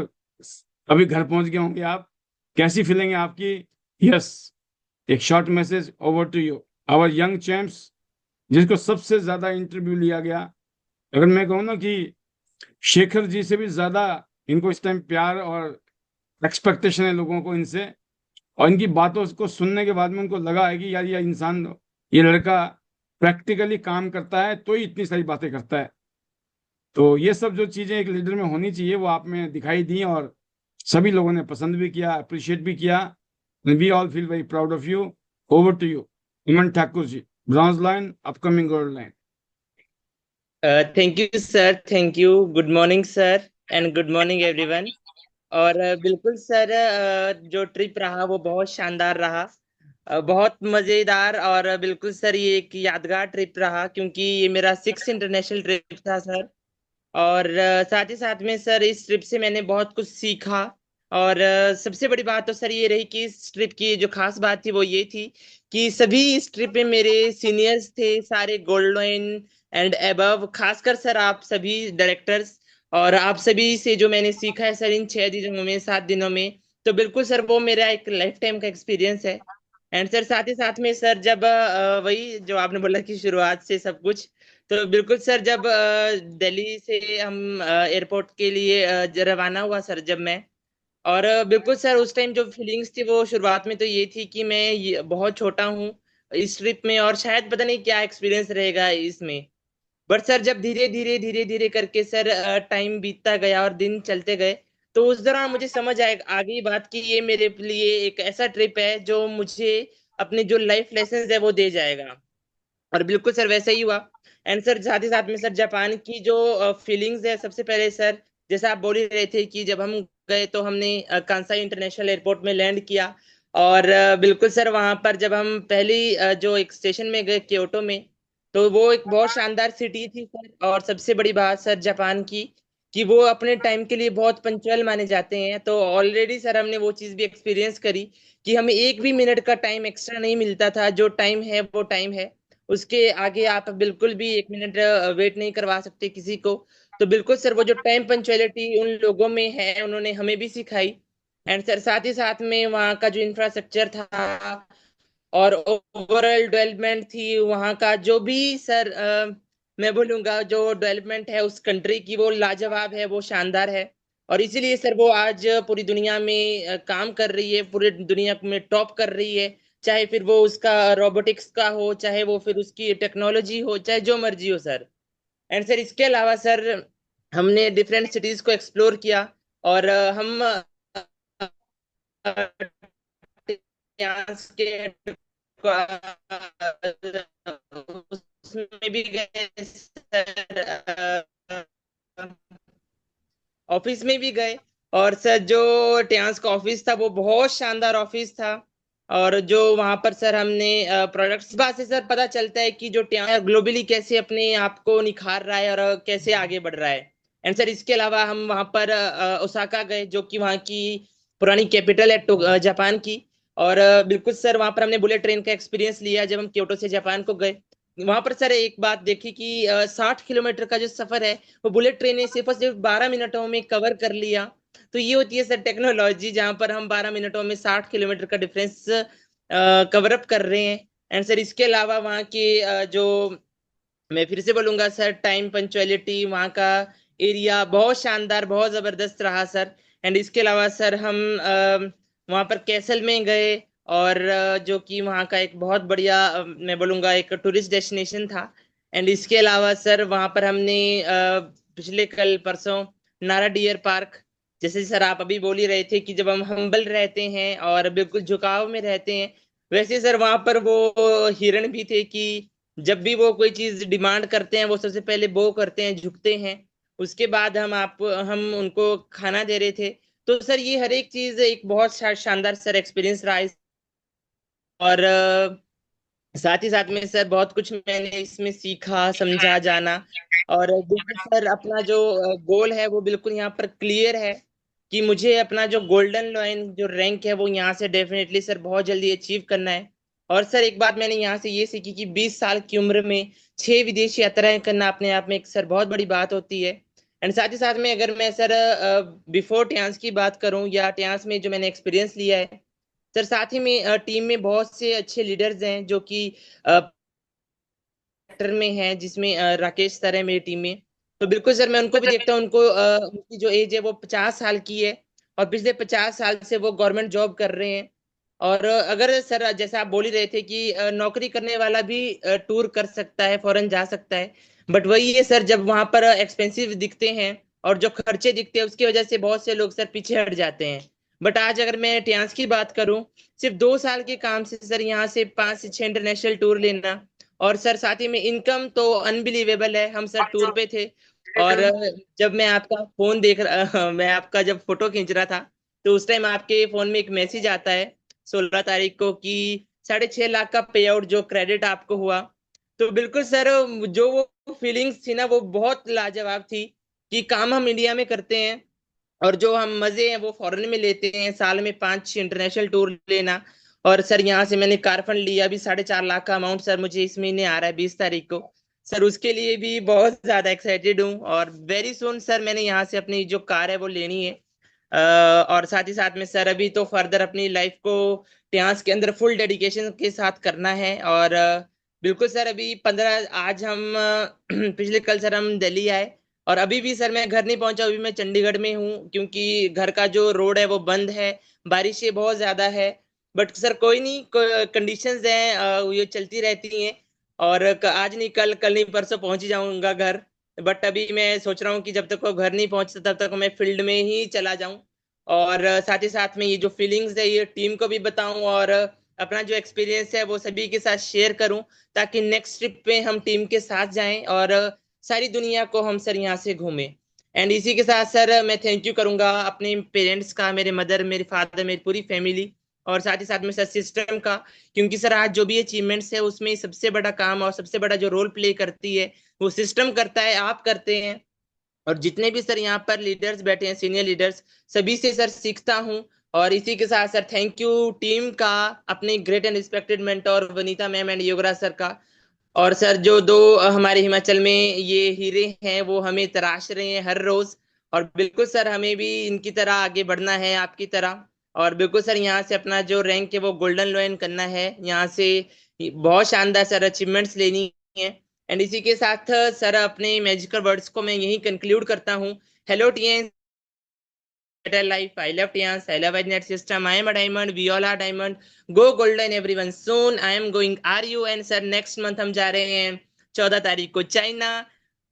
अभी घर पहुंच गए होंगे आप, कैसी फीलिंग है आपकी। यस, एक short message, over to you our young champs, जिसको सबसे ज्यादा इंटरव्यू लिया गया। अगर मैं कहूँ ना कि शेखर जी से भी ज्यादा इनको इस टाइम प्यार और एक्सपेक्टेशन है लोगों को इनसे, और इनकी बातों को सुनने के बाद में उनको लगा है कि यार ये इंसान, ये लड़का प्रैक्टिकली काम करता है तो ही इतनी सारी बातें करता है। तो ये सब जो चीजें एक लीडर में होनी चाहिए वो आप में दिखाई दी, और सभी लोगों ने पसंद भी किया, अप्रिशिएट भी किया। We all feel very proud of you. Over to you Aman Thakur ji, bronze line, upcoming gold line. Thank you sir, thank you. Good morning sir, and good morning everyone. और बिल्कुल सर, जो ट्रिप रहा वो बहुत शानदार रहा, बहुत मजेदार। और बिल्कुल सर ये एक यादगार ट्रिप रहा, क्योंकि ये मेरा 6th इंटरनेशनल ट्रिप था सर। और साथ ही साथ में सर इस ट्रिप से मैंने बहुत कुछ सीखा। और सबसे बड़ी बात तो सर ये रही कि इस ट्रिप की जो खास बात थी वो ये थी कि सभी इस ट्रिप में मेरे सीनियर्स थे, सारे गोल्ड लाइन एंड एबव, खासकर सर आप सभी डायरेक्टर्स। और आप सभी से जो मैंने सीखा है सर इन 6 दिनों में, 7 दिनों में, तो बिल्कुल सर वो मेरा एक लाइफ टाइम का एक्सपीरियंस है। एंड सर साथ ही साथ में सर जब वही जो आपने बोला कि शुरुआत से सब कुछ, तो बिल्कुल सर, जब दिल्ली से हम एयरपोर्ट के लिए रवाना हुआ सर, जब मैं, और बिल्कुल सर उस टाइम जो फीलिंग्स थी वो शुरुआत में तो ये थी कि मैं बहुत छोटा हूँ इस ट्रिप में, और शायद पता नहीं क्या एक्सपीरियंस रहेगा इसमें। बट सर जब धीरे धीरे करके सर टाइम बीतता गया और दिन चलते गए, तो उस दौरान मुझे समझ आ गई बात कि ये मेरे लिए एक ऐसा ट्रिप है जो मुझे अपने जो लाइफ लेसन है वो दे जाएगा। और बिल्कुल सर वैसा ही हुआ। एंड सर साथ ही साथ में सर जापान की जो फीलिंग्स है, सबसे पहले सर जैसा आप बोल ही रहे थे कि जब हम गए तो हमने कांसाई इंटरनेशनल एयरपोर्ट में लैंड किया। और बिल्कुल सर वहां पर जब हम पहली जो एक स्टेशन में गए क्योटो में, तो वो एक बहुत शानदार सिटी थी सर। और सबसे बड़ी बात सर जापान की कि वो अपने टाइम के लिए बहुत पंक्चुअल माने जाते हैं। तो ऑलरेडी सर हमने वो चीज़ भी एक्सपीरियंस करी कि हमें एक भी मिनट का टाइम एक्स्ट्रा नहीं मिलता था। जो टाइम है वो टाइम है, उसके आगे आप बिल्कुल भी एक मिनट वेट नहीं करवा सकते किसी को। तो बिल्कुल सर वो जो टाइम पंचुअलिटी उन लोगों में है, उन्होंने हमें भी सिखाई। एंड सर साथ ही साथ में वहाँ का जो इंफ्रास्ट्रक्चर था और ओवरऑल डेवलपमेंट थी वहाँ का, जो भी सर मैं बोलूँगा जो डेवलपमेंट है उस कंट्री की, वो लाजवाब है, वो शानदार है। और इसीलिए सर वो आज पूरी दुनिया में काम कर रही है, पूरी दुनिया में टॉप कर रही है। चाहे फिर वो उसका रोबोटिक्स का हो, चाहे वो फिर उसकी टेक्नोलॉजी हो, चाहे जो मर्जी हो सर। एंड सर इसके अलावा सर हमने डिफरेंट सिटीज को एक्सप्लोर किया। और हम यहाँ के उसमें भी गए सर, ऑफिस में भी गए। और सर जो टियांस का ऑफिस था वो बहुत शानदार ऑफिस था। और जो वहां पर सर हमने प्रोडक्ट्स, बात से सर पता चलता है कि जो टियांस ग्लोबली कैसे अपने आप को निखार रहा है और कैसे आगे बढ़ रहा है। एंड सर इसके अलावा हम वहां पर ओसाका गए, जो कि वहाँ की पुरानी कैपिटल है जापान की। और बिल्कुल सर वहां पर हमने बुलेट ट्रेन का एक्सपीरियंस लिया जब हम क्योटो से जापान को गए। वहां पर सर एक बात देखी कि 60 किलोमीटर का जो सफर है वो बुलेट ट्रेन ने सिर्फ और सिर्फ 12 मिनटों में कवर कर लिया। तो ये होती है सर टेक्नोलॉजी, जहां पर हम 12 मिनटों में 60 किलोमीटर का डिफरेंस कवर अप कर रहे हैं। एंड सर इसके अलावा वहाँ की जो, मैं फिर से बोलूंगा सर, टाइम पंचुअलिटी, वहाँ का एरिया बहुत शानदार, बहुत जबरदस्त रहा सर। एंड इसके अलावा सर हम वहाँ पर कैसल में गए, और जो कि वहाँ का एक बहुत बढ़िया मैं बोलूंगा एक टूरिस्ट डेस्टिनेशन था। एंड इसके अलावा सर वहाँ पर हमने पिछले कल परसों नारा डियर पार्क, जैसे सर आप अभी बोल ही रहे थे कि जब हम हम्बल रहते हैं और बिल्कुल झुकाव में रहते हैं, वैसे सर वहां पर वो हिरण भी थे कि जब भी वो कोई चीज डिमांड करते हैं वो सबसे पहले वो करते हैं, झुकते हैं। उसके बाद हम उनको खाना दे रहे थे। तो सर ये हर एक चीज एक बहुत शानदार सर एक्सपीरियंस रहा और साथ ही साथ में सर बहुत कुछ मैंने इसमें सीखा, समझा, जाना। और बिल्कुल सर अपना जो गोल है वो बिल्कुल यहाँ पर क्लियर है कि मुझे अपना जो गोल्डन लाइन जो रैंक है वो यहाँ से डेफिनेटली सर बहुत जल्दी अचीव करना है। और सर एक बात मैंने यहाँ से ये सीखी कि 20 साल की उम्र में 6 विदेश यात्राएं करना अपने आप में एक सर बहुत बड़ी बात होती है। एंड साथ ही साथ में अगर मैं सर बिफोर टियांस की बात करूं या टियांस में जो मैंने एक्सपीरियंस लिया है सर, साथ ही में टीम में बहुत से अच्छे लीडर्स हैं जो कि सेक्टर में हैं, जिसमें राकेश सर है मेरी टीम में। तो बिल्कुल सर मैं उनको भी देखता हूँ, उनको उनकी जो एज है वो 50 साल की है और पिछले 50 साल से वो गवर्नमेंट जॉब कर रहे हैं। और अगर सर जैसा आप बोल ही रहे थे कि नौकरी करने वाला भी टूर कर सकता है, फॉरेन जा सकता है, बट वही है सर, जब वहां पर एक्सपेंसिव दिखते हैं और जो खर्चे दिखते हैं उसकी वजह से बहुत से लोग सर पीछे हट जाते हैं। बट आज अगर मैं टियांस की बात करूं, सिर्फ 2 साल के काम से सर यहाँ से 5 से 6 इंटरनेशनल टूर लेना, और सर साथ ही में इनकम तो अनबिलीवेबल है। हम सर टूर पे थे और जब मैं आपका फोन देख रहा मैं आपका जब फोटो खींच रहा था, तो उस टाइम आपके फोन में एक मैसेज आता है 16 तारीख को कि 6.5 लाख का पे आउट जो क्रेडिट आपको हुआ। तो बिल्कुल सर जो वो फीलिंग्स थी ना वो बहुत लाजवाब थी कि काम हम इंडिया में करते हैं और जो हम मजे हैं वो फॉरेन में लेते हैं, साल में 5 इंटरनेशनल टूर लेना। और सर यहाँ से मैंने कार फंड लिया, अभी 4.5 लाख का अमाउंट सर मुझे इस महीने आ रहा है 20 तारीख को। सर उसके लिए भी बहुत ज्यादा एक्साइटेड हूँ और वेरी सुन सर मैंने यहाँ से अपनी जो कार है वो लेनी है। और साथ ही साथ में सर अभी तो फर्दर अपनी लाइफ को टियांस के अंदर फुल डेडिकेशन के साथ करना है और बिल्कुल सर, अभी 15 आज हम पिछले कल सर हम दिल्ली आए, और अभी भी सर मैं घर नहीं पहुंचा, अभी मैं चंडीगढ़ में हूँ, क्योंकि घर का जो रोड है वो बंद है, बारिशें बहुत ज्यादा है। बट सर कोई नहीं, कंडीशंस हैं, ये चलती रहती हैं, और आज नहीं कल, कल नहीं परसों पहुंच ही जाऊंगा घर। बट अभी मैं सोच रहा हूँ कि जब तक वो घर नहीं पहुंचता तब तक मैं फील्ड में ही चला जाऊं, और साथ ही साथ में ये जो फीलिंग्स है ये टीम को भी बताऊं, और अपना जो एक्सपीरियंस है वो सभी के साथ शेयर करूं, ताकि नेक्स्ट ट्रिप पे हम टीम के साथ जाएं और सारी दुनिया को हम सर यहाँ से घूमें। एंड इसी के साथ सर मैं थैंक यू करूंगा अपने पेरेंट्स का, मेरे मदर, मेरे फादर, मेरी पूरी फैमिली, और साथ ही साथ में सर सिस्टम का, क्योंकि सर आज जो भी अचीवमेंट्स है उसमें सबसे बड़ा काम और सबसे बड़ा जो रोल प्ले करती है वो सिस्टम करता है, आप करते हैं। और जितने भी सर यहाँ पर लीडर्स बैठे हैं, सीनियर लीडर्स, सभी से सर सीखता हूँ। और इसी के साथ सर थैंक यू टीम का, अपने great and respected mentor Vanita ma'am and Yograj sir का। और सर जो दो हमारे हिमाचल में ये हीरे हैं वो हमें तराश रहे हैं हर रोज, और बिल्कुल सर हमें भी इनकी तरह आगे बढ़ना है, आपकी तरह। और बिल्कुल सर यहाँ से अपना जो रैंक है वो गोल्डन लोयन करना है, यहाँ से बहुत शानदार सर अचीवमेंट्स लेनी है। एंड इसी के साथ सर अपने मैजिकल वर्ड्स को मैं यही कंक्लूड करता हूँ। Hello TN, better life. I love Tians. I love Net System. I am a diamond. We all are diamond. Go golden everyone. Soon I am going RU and sir next month हम जा रहे हैं 14 तारीख को China.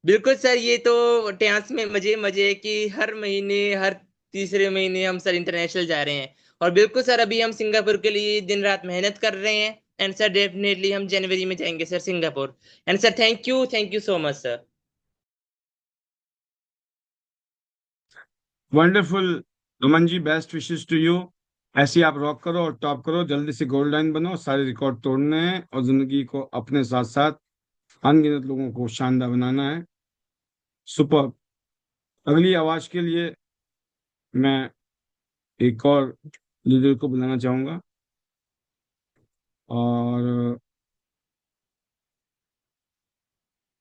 बिल्कुल sir, ये तो टियास में मजे मजे है कि हर महीने, हर तीसरे महीने हम सर इंटरनेशनल जा रहे हैं। और बिल्कुल सर अभी हम सिंगापुर के लिए दिन रात मेहनत कर रहे हैं, एंड सर डेफिनेटली हम जनवरी में जाएंगे sir Singapore. And sir thank you so much sir. Wonderful. Aman ji, best wishes to you. ऐसे ही आप रॉक करो और टॉप करो, जल्दी से गोल्ड लाइन बनो, सारे रिकॉर्ड तोड़ने हैं और जिंदगी को अपने साथ साथ अनगिनत लोगों को शानदार बनाना है। सुपर। अगली आवाज के लिए मैं एक और लीडर को बुलाना चाहूंगा, और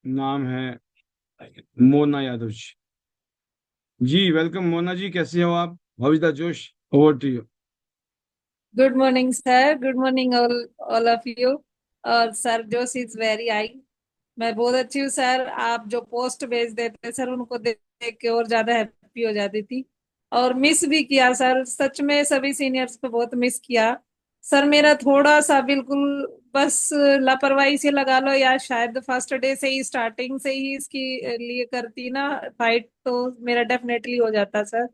नाम है मोना यादव जी। जी वेलकम मोना जी, कैसे हो आप? हाउ इज द जोश? Over to you. Good morning sir, good morning all of you. और सर जोश इज वेरी हाई। मैं बहुत अच्छी हूँ सर। आप जो पोस्ट भेज देते सर उनको देख देख के और ज्यादा हैप्पी हो जाती थी, और मिस भी किया सर, सच में सभी सीनियर्स को बहुत मिस किया सर। मेरा थोड़ा सा बिल्कुल बस लापरवाही से लगा लो, या शायद फर्स्ट डे से ही, स्टार्टिंग से ही इसकी लिए करती ना फाइट, तो मेरा डेफिनेटली हो जाता सर।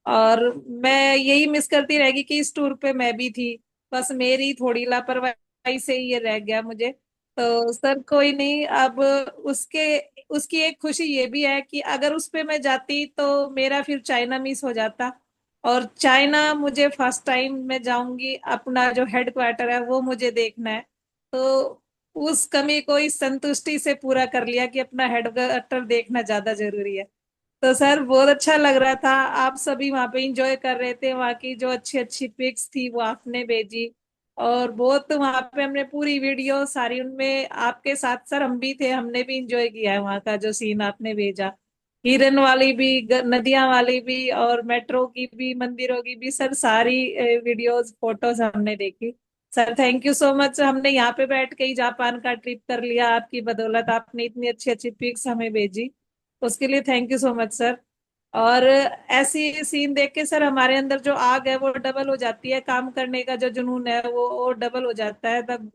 और मैं यही मिस करती रहेगी कि इस टूर पे मैं भी थी, बस मेरी थोड़ी लापरवाही से ही ये रह गया मुझे। तो सर कोई नहीं, अब उसके उसकी एक खुशी ये भी है कि अगर उस पे मैं जाती तो मेरा फिर चाइना मिस हो जाता, और चाइना मुझे फर्स्ट टाइम मैं जाऊंगी, अपना जो हेड क्वार्टर है वो मुझे देखना है। तो उस कमी को इस संतुष्टि से पूरा कर लिया कि अपना हेड क्वार्टर देखना ज्यादा जरूरी है। तो सर बहुत अच्छा लग रहा था, आप सभी वहां पे इंजॉय कर रहे थे, वहां की जो अच्छी अच्छी पिक्स थी वो आपने भेजी, और बहुत वहां पे हमने पूरी वीडियो सारी, उनमें आपके साथ सर हम भी थे, हमने भी इंजॉय किया है वहां का जो सीन आपने भेजा। हिरन वाली भी, नदियां वाली भी, और मेट्रो की भी, मंदिरों की भी सर, सारी वीडियोस फोटोज हमने देखी। Sir thank you so much. हमने यहाँ पे बैठ के ही जापान का ट्रिप कर लिया आपकी बदौलत, आपने इतनी अच्छी अच्छी पिक्स हमें भेजी, उसके लिए thank you so much sir. और ऐसी सीन देख के सर हमारे अंदर जो आग है वो डबल हो जाती है, काम करने का जो जुनून है वो डबल हो जाता है। तब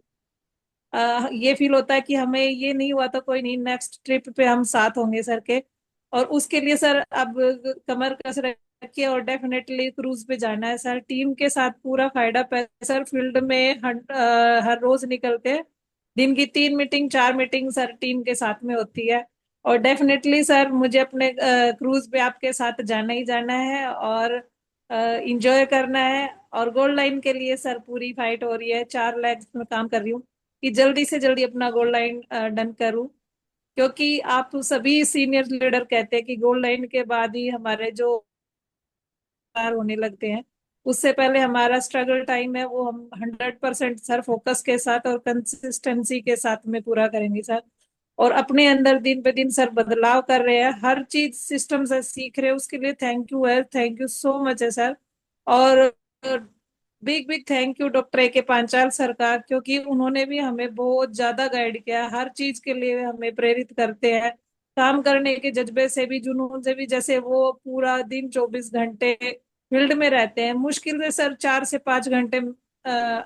ये फील होता है कि हमें ये नहीं हुआ तो कोई नहीं, नेक्स्ट ट्रिप पे हम साथ होंगे सर के। और उसके लिए सर अब कमर कस रखिए, और डेफिनेटली क्रूज पे जाना है सर, टीम के साथ पूरा फायदा है सर। फील्ड में हर रोज निकलते हैं, दिन की 3 मीटिंग 4 मीटिंग सर टीम के साथ में होती है। और डेफिनेटली सर मुझे अपने क्रूज पे आपके साथ जाना ही जाना है, और इंजॉय करना है। और गोल्ड लाइन के लिए सर पूरी फाइट हो रही है, 4 लेग्स में काम कर रही हूँ कि जल्दी से जल्दी अपना गोल्ड लाइन डन करूं, क्योंकि आप सभी सीनियर लीडर कहते हैं कि गोल्ड लाइन के बाद ही हमारे जो पार होने लगते हैं, उससे पहले हमारा स्ट्रगल टाइम है वो हम 100% सर फोकस के साथ और कंसिस्टेंसी के साथ में पूरा करेंगे सर। और अपने अंदर दिन पे दिन सर बदलाव कर रहे हैं, हर चीज सिस्टम से सीख रहे हैं, उसके लिए थैंक यू है, थैंक यू सो मच है सर। और big big thank you doctor A के पांचाल सर का, क्योंकि उन्होंने भी हमें बहुत ज्यादा गाइड किया, हर चीज के लिए हमें प्रेरित करते हैं, काम करने के जज्बे से भी, जुनून से भी। जैसे वो पूरा दिन 24 घंटे फील्ड में रहते हैं, मुश्किल से सर 4 से 5 घंटे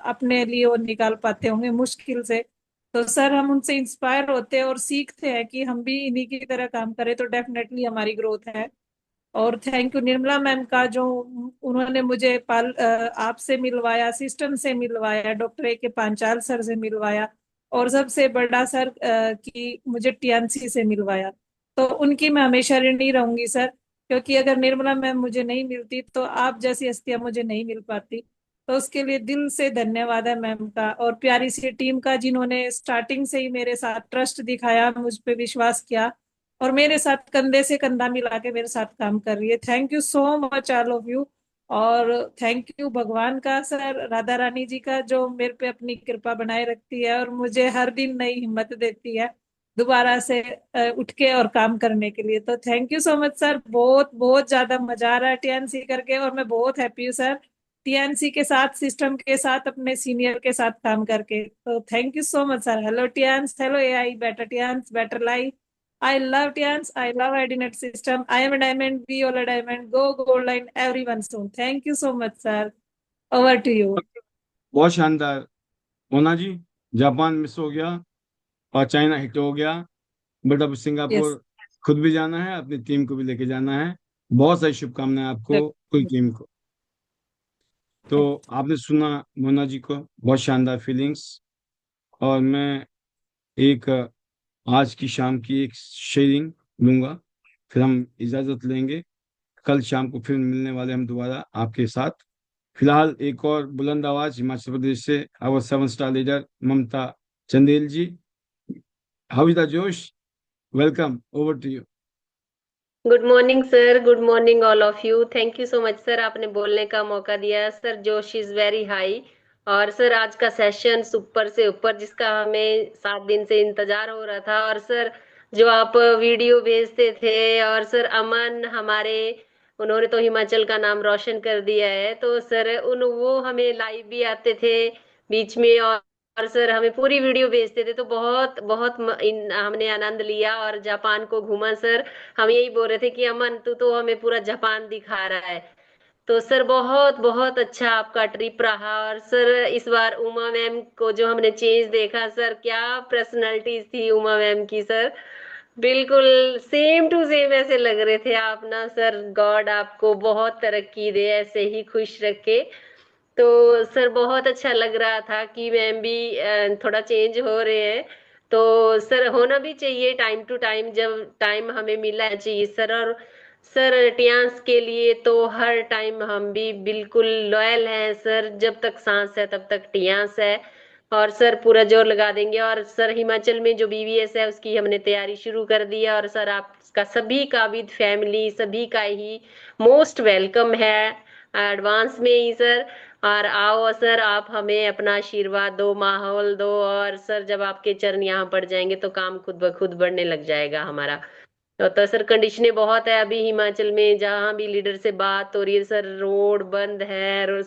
अपने लिए वो निकाल पाते होंगे, मुश्किल से। तो सर हम उनसे इंस्पायर होते हैं और सीखते हैं कि हम भी इन्हीं की तरह काम करें, तो डेफिनेटली हमारी ग्रोथ है। और थैंक यू निर्मला मैम का, जो उन्होंने मुझे आपसे मिलवाया, सिस्टम से मिलवाया, डॉक्टर ए के पांचाल सर से मिलवाया, और सबसे बड़ा सर की मुझे टीएनसी से मिलवाया। तो उनकी मैं हमेशा ऋणी रहूंगी सर, क्योंकि अगर निर्मला मैम मुझे नहीं मिलती तो आप जैसी हस्तियां मुझे नहीं मिल पाती। तो उसके लिए दिल से धन्यवाद है मैम का, और प्यारी सी टीम का, जिन्होंने स्टार्टिंग से ही मेरे साथ ट्रस्ट दिखाया, मुझ पे विश्वास किया, और मेरे साथ कंधे से कंधा मिला के मेरे साथ काम कर रही है। Thank you so much all of you. और थैंक यू भगवान का सर, राधा रानी जी का, जो मेरे पे अपनी कृपा बनाए रखती है और मुझे हर दिन नई हिम्मत देती है दोबारा से उठ के और काम करने के लिए। तो thank you so much sir, बहुत बहुत ज्यादा मजा आ रहा है टीएनसी करके, और मैं बहुत हैप्पी हूँ सर टीएनसी के साथ, सिस्टम के साथ, अपने सीनियर के साथ काम करके। तो thank you so much sir. Hello Tiens, hello AI, better Tiens, better life. I love Tians. I love IDNet system. I am a diamond. We all a diamond. Go gold line. Everyone soon. Thank you so much, sir. Over to you. बहुत शानदार। Mona ji, Japan miss हो गया और China hit हो गया, but अब Yes. Singapore खुद भी जाना है, अपनी टीम को भी लेके जाना है। बहुत सारी शुभकामनाएं आपको, पूरी टीम को। तो आपने सुना मोना जी को, बहुत शानदार फीलिंग्स। और मैं एक आज की शाम की एक शेयरिंग लूंगा, फिर हम इजाजत लेंगे। कल शाम को फिर मिलने वाले हम दोबारा आपके साथ। फिलहाल एक और बुलंद आवाज हिमाचल प्रदेश से, our 7 star leader Mamta Chandel ji. How is the जोश? Welcome, over to you. Good morning sir, good morning all of you. Thank you so much sir, आपने बोलने का मौका दिया सर। जोश इज वेरी हाई। और सर आज का सेशन सुपर से ऊपर, जिसका हमें 7 दिन से इंतजार हो रहा था। और सर जो आप वीडियो भेजते थे, और सर अमन हमारे, उन्होंने तो हिमाचल का नाम रोशन कर दिया है। तो सर वो हमें लाइव भी आते थे बीच में, और सर हमें पूरी वीडियो भेजते थे। तो बहुत बहुत हमने आनंद लिया और जापान को घूमा सर। हम यही बोल रहे थे कि अमन तू तो हमें पूरा जापान दिखा रहा है। तो सर बहुत बहुत अच्छा आपका ट्रिप रहा। और सर इस बार उमा मैम को जो हमने चेंज देखा सर, क्या पर्सनालिटीज थी उमा मैम की सर, बिल्कुल सेम टू सेम ऐसे लग रहे थे आप ना सर। गॉड आपको बहुत तरक्की दे, ऐसे ही खुश रखे। तो सर बहुत अच्छा लग रहा था कि मैम भी थोड़ा चेंज हो रहे हैं। तो सर होना भी चाहिए टाइम टू टाइम, जब टाइम हमें मिला चाहिए सर। और सर टियांस के लिए तो हर टाइम हम भी बिल्कुल लॉयल हैं सर, जब तक सांस है तब तक टियांस है। और सर पूरा जोर लगा देंगे। और सर हिमाचल में जो बीवीएस है उसकी हमने तैयारी शुरू कर दी है। और सर आपका सभी का विद फैमिली सभी का ही मोस्ट वेलकम है एडवांस में ही सर। और आओ सर, आप हमें अपना आशीर्वाद दो, माहौल दो। और सर जब आपके चरण यहाँ पड़ जाएंगे तो काम खुद ब खुद बढ़ने लग जाएगा हमारा। तो सर कंडीशनें बहुत है अभी हिमाचल में, जहाँ भी लीडर से बात हो रही है सर, रोड बंद है।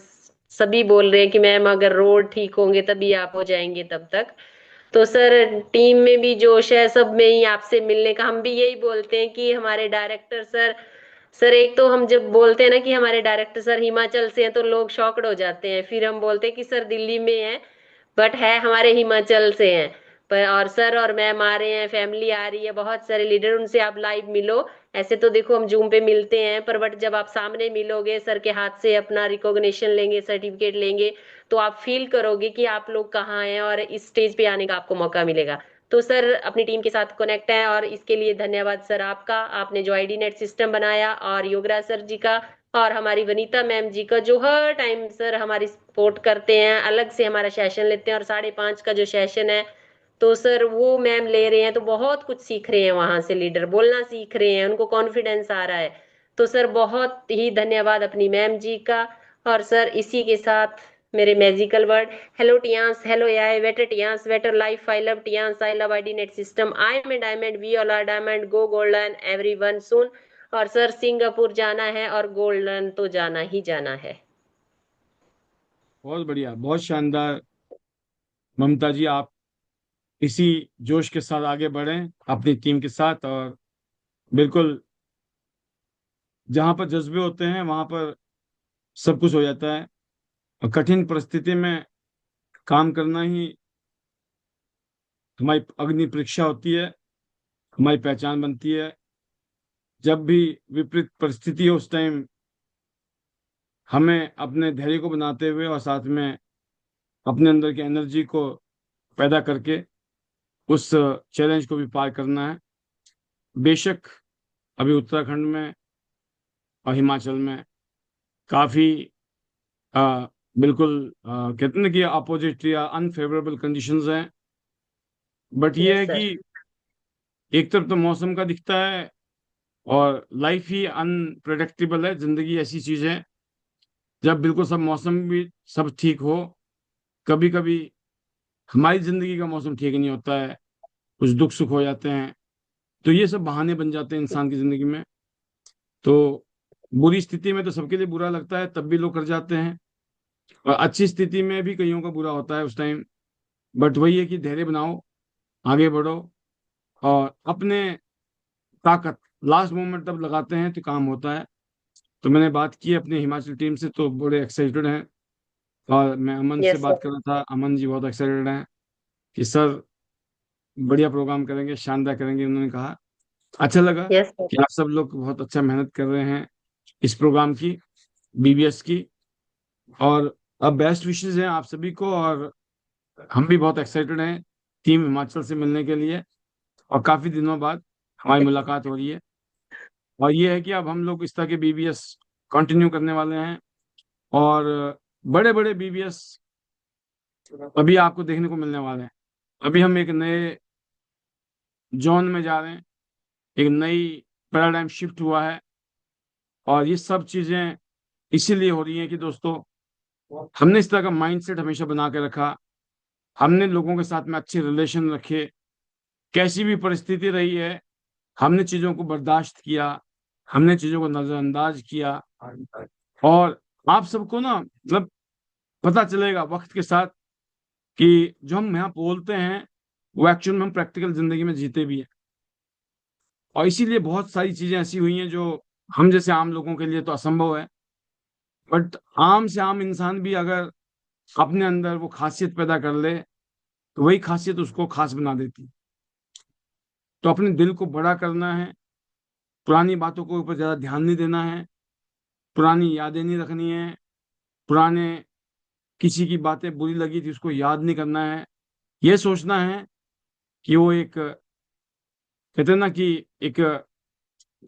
सभी बोल रहे हैं कि मैम अगर रोड ठीक होंगे तभी आप हो जाएंगे, तब तक। तो सर टीम में भी जोश है, सब में ही आपसे मिलने का। हम भी यही बोलते हैं कि हमारे डायरेक्टर सर, सर एक तो हम जब बोलते हैं ना कि हमारे डायरेक्टर सर हिमाचल से हैं तो लोग शॉक्ड हो जाते हैं। फिर हम बोलते हैं कि सर दिल्ली में है, बट है हमारे हिमाचल से हैं। पर और सर और मैम आ रहे हैं, फैमिली आ रही है, बहुत सारे लीडर, उनसे आप लाइव मिलो। ऐसे तो देखो हम जूम पे मिलते हैं, पर बट जब आप सामने मिलोगे, सर के हाथ से अपना रिकॉग्निशन लेंगे, सर्टिफिकेट लेंगे, तो आप फील करोगे कि आप लोग कहाँ हैं और इस स्टेज पे आने का आपको मौका मिलेगा। तो सर अपनी टीम के साथ कनेक्ट है, और इसके लिए धन्यवाद सर आपका। आपने जो आईडी नेट सिस्टम बनाया, और योगराज सर जी का, और हमारी वनीता मैम जी का, जो हर टाइम सर हमारी सपोर्ट करते हैं, अलग से हमारा सेशन लेते हैं। और 5:30 का जो सेशन है तो सर वो मैम ले रहे हैं, तो बहुत कुछ सीख रहे हैं वहां से, लीडर बोलना सीख रहे हैं, उनको कॉन्फिडेंस आ रहा है। तो सर बहुत ही धन्यवाद अपनी मैम जी का। और सर इसी के साथ मेरे magical word, hello Tiens, hello AI, better Tiens, better life, I love Tiens, I love ID net system, I am a diamond, we all are diamond, go golden everyone soon. और sir Singapore जाना है और golden तो जाना ही जाना है। बहुत बढ़िया, बहुत शानदार। ममता जी, आप इसी जोश के साथ आगे बढ़ें अपनी टीम के साथ, और बिल्कुल जहां पर जज्बे होते हैं वहां पर सब कुछ हो जाता है। और कठिन परिस्थिति में काम करना ही हमारी अग्नि परीक्षा होती है, हमारी पहचान बनती है। जब भी विपरीत परिस्थिति हो उस टाइम हमें अपने धैर्य को बनाते हुए और साथ में अपने अंदर की एनर्जी को पैदा करके उस चैलेंज को भी पार करना है। बेशक अभी उत्तराखंड में और हिमाचल में काफ़ी बिल्कुल कहते हैं ना कि अपोजिट या अनफेवरेबल कंडीशंस हैं। बट ये यस है सर। कि एक तरफ तो मौसम का दिखता है और लाइफ ही अनप्रेडिक्टेबल है। जिंदगी ऐसी चीज है जब बिल्कुल सब मौसम भी सब ठीक हो, कभी कभी हमारी जिंदगी का मौसम ठीक नहीं होता है, कुछ दुख सुख हो जाते हैं, तो ये सब बहाने बन जाते हैं इंसान की जिंदगी में। तो बुरी स्थिति में तो सबके लिए बुरा लगता है, तब भी लोग कर जाते हैं, और अच्छी स्थिति में भी कईयों का बुरा होता है उस टाइम। बट वही है कि धैर्य बनाओ, आगे बढ़ो, और अपने ताकत लास्ट मोमेंट तब लगाते हैं तो काम होता है। तो मैंने बात की अपनी हिमाचल टीम से, तो बड़े एक्साइटेड हैं। और मैं अमन से यस बात सर। कर रहा था, अमन जी बहुत एक्साइटेड हैं कि सर बढ़िया प्रोग्राम करेंगे, शानदार करेंगे। उन्होंने कहा अच्छा लगा यस सर। कि आप सब लोग बहुत अच्छा मेहनत कर रहे हैं इस प्रोग्राम की, बीबीएस की। और अब बेस्ट विशेस हैं आप सभी को, और हम भी बहुत एक्साइटेड हैं टीम हिमाचल से मिलने के लिए, और काफी दिनों बाद हमारी मुलाकात हो रही है। और ये है कि अब हम लोग इस तरह के बीबीएस कंटिन्यू करने वाले हैं, और बड़े बड़े बीबीएस अभी आपको देखने को मिलने वाले हैं। अभी हम एक नए जोन में जा रहे हैं, एक नई पैराडाइम शिफ्ट हुआ है, और ये सब चीजें इसीलिए हो रही हैं कि दोस्तों हमने इस तरह का माइंडसेट हमेशा बना के रखा, हमने लोगों के साथ में अच्छे रिलेशन रखे, कैसी भी परिस्थिति रही है हमने चीजों को बर्दाश्त किया, हमने चीजों को नजरअंदाज किया। और आप सबको ना मतलब पता चलेगा वक्त के साथ कि जो हम यहाँ बोलते हैं वो एक्चुअल में हम प्रैक्टिकल जिंदगी में जीते भी हैं। और इसीलिए बहुत सारी चीजें ऐसी हुई हैं जो हम जैसे आम लोगों के लिए तो असंभव है, बट आम से आम इंसान भी अगर अपने अंदर वो खासियत पैदा कर ले तो वही खासियत उसको खास बना देती है। तो अपने दिल को बड़ा करना है, पुरानी बातों के ऊपर ज्यादा ध्यान नहीं देना है, पुरानी यादें नहीं रखनी है, पुराने किसी की बातें बुरी लगी थी उसको याद नहीं करना है। ये सोचना है कि वो एक कहते हैं ना कि एक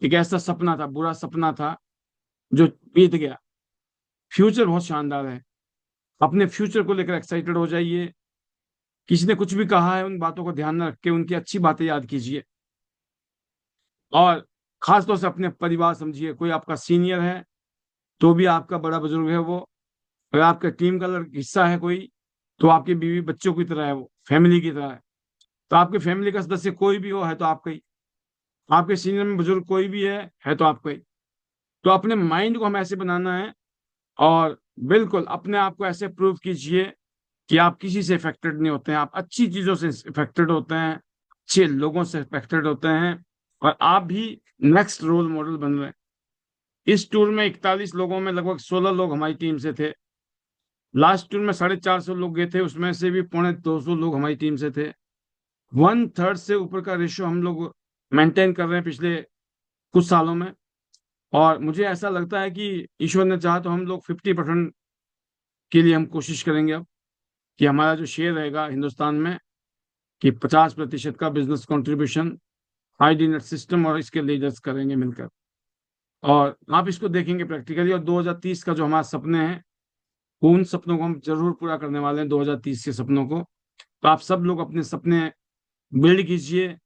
एक ऐसा सपना था, बुरा सपना था जो बीत गया। फ्यूचर बहुत शानदार है, अपने फ्यूचर को लेकर एक्साइटेड हो जाइए। किसी ने कुछ भी कहा है उन बातों को ध्यान में रख के उनकी अच्छी बातें याद कीजिए, और खास तौर से अपने परिवार समझिए। कोई आपका सीनियर है तो भी आपका बड़ा बुजुर्ग है वो, अगर आपका टीम का हिस्सा है कोई तो आपके बीवी बच्चों की तरह है, वो फैमिली की तरह है। तो आपके फैमिली का सदस्य कोई भी हो है तो आपका ही, आपके सीनियर में बुजुर्ग कोई भी है तो आपका ही। तो अपने माइंड को हमें ऐसे बनाना है, और बिल्कुल अपने आप को ऐसे प्रूव कीजिए कि आप किसी से इफेक्टेड नहीं होते हैं, आप अच्छी चीजों से इफेक्टेड होते हैं, अच्छे लोगों से इफेक्टेड होते हैं, और आप भी नेक्स्ट रोल मॉडल बन रहे हैं। इस टूर में 41 लोगों में लगभग 16 लोग हमारी टीम से थे। लास्ट टूर में 450 लोग गए थे, उसमें से भी 250 लोग हमारी टीम से थे। 1/3 से ऊपर का रेशियो हम लोग मेंटेन कर रहे हैं पिछले कुछ सालों में। और मुझे ऐसा लगता है कि ईश्वर ने चाहा तो हम लोग 50% के लिए हम कोशिश करेंगे अब, कि हमारा जो शेयर रहेगा हिंदुस्तान में, कि 50% का business contribution ID net system और इसके लीडर्स करेंगे मिलकर। और आप इसको देखेंगे प्रैक्टिकली, और 2030 का जो हमारे सपने हैं उन सपनों को हम जरूर पूरा करने वाले हैं, 2030 के सपनों को। तो आप सब लोग अपने सपने बिल्ड कीजिए,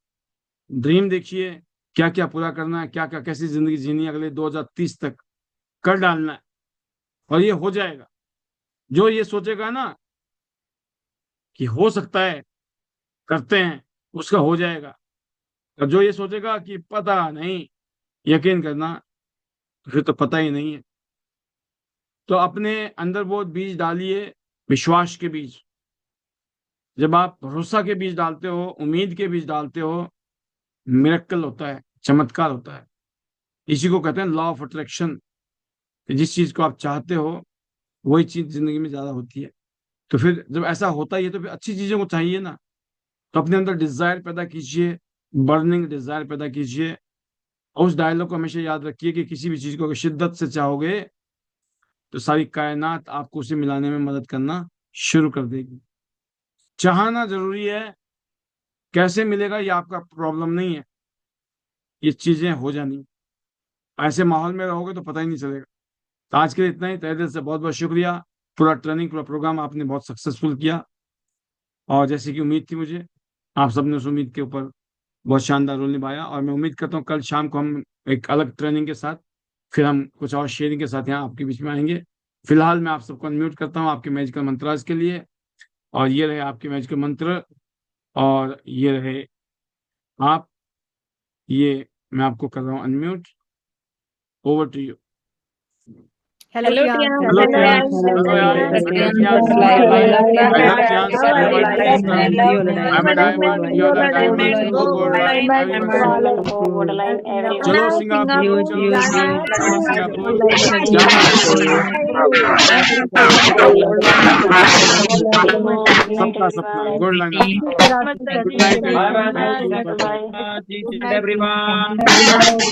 ड्रीम देखिए, क्या क्या पूरा करना है, क्या क्या कैसी जिंदगी जीनी है अगले 2030 तक, कर डालना है, और ये हो जाएगा। जो ये सोचेगा ना कि हो सकता है, करते हैं, उसका हो जाएगा। और जो ये सोचेगा कि पता नहीं, यकीन करना फिर तो पता ही नहीं है। तो अपने अंदर वो बीज डालिए विश्वास के बीज। जब आप भरोसा के बीज डालते हो, उम्मीद के बीज डालते हो, मिरेकल होता है, चमत्कार होता है। इसी को कहते हैं लॉ ऑफ अट्रैक्शन। जिस चीज को आप चाहते हो वही चीज जिंदगी में ज्यादा होती है। तो फिर जब ऐसा होता ही है तो फिर अच्छी चीजों को चाहिए ना, तो अपने अंदर डिजायर पैदा कीजिए, बर्निंग डिजायर पैदा कीजिए। और उस डायलॉग को हमेशा याद रखिए कि किसी भी चीज को अगर शिद्दत से चाहोगे तो सारी कायनात आपको उसे मिलाने में मदद करना शुरू कर देगी। चाहना जरूरी है, कैसे मिलेगा ये आपका प्रॉब्लम नहीं है, ये चीजें हो जानी। ऐसे माहौल में रहोगे तो पता ही नहीं चलेगा। तो आज के लिए इतना ही। तहे दिल से बहुत बहुत शुक्रिया। पूरा ट्रेनिंग, पूरा प्रोग्राम आपने बहुत सक्सेसफुल किया, और जैसे कि उम्मीद थी मुझे, आप सबने उस उम्मीद के ऊपर बहुत शानदार रोल निभाया। और मैं उम्मीद करता हूँ कल शाम को हम एक अलग ट्रेनिंग के साथ, फिर हम कुछ और शेयरिंग के साथ यहाँ आपके बीच में आएंगे। फिलहाल मैं आप सबको अनम्यूट करता हूँ आपके मैजिकल मंत्राज के लिए। और ये रहे आपके मैजिकल मंत्र, और ये रहे आप, ये मैं आपको कर रहा हूँ unmute. Over to you. Hello Hello, Tian, Tian. Hello hello Tian, Tian, hello यार, Hello, hello Tian. Tian, I love I Tian. love Tian, everybody sister. I'm a diamond, you're a diamond, go Goldline, everyone. चलो Singapore, You, चलो you, Singapore, you. चलो Singapore, Shabhi जाना है Goldline. सबका सपना गोल्डलाइन अपना। फिर आपकी गुड सैटरडे नाइट में एवरीवन, मिलते थैंक हैं। You, bye bye. Good night everyone. Radhe Radhe.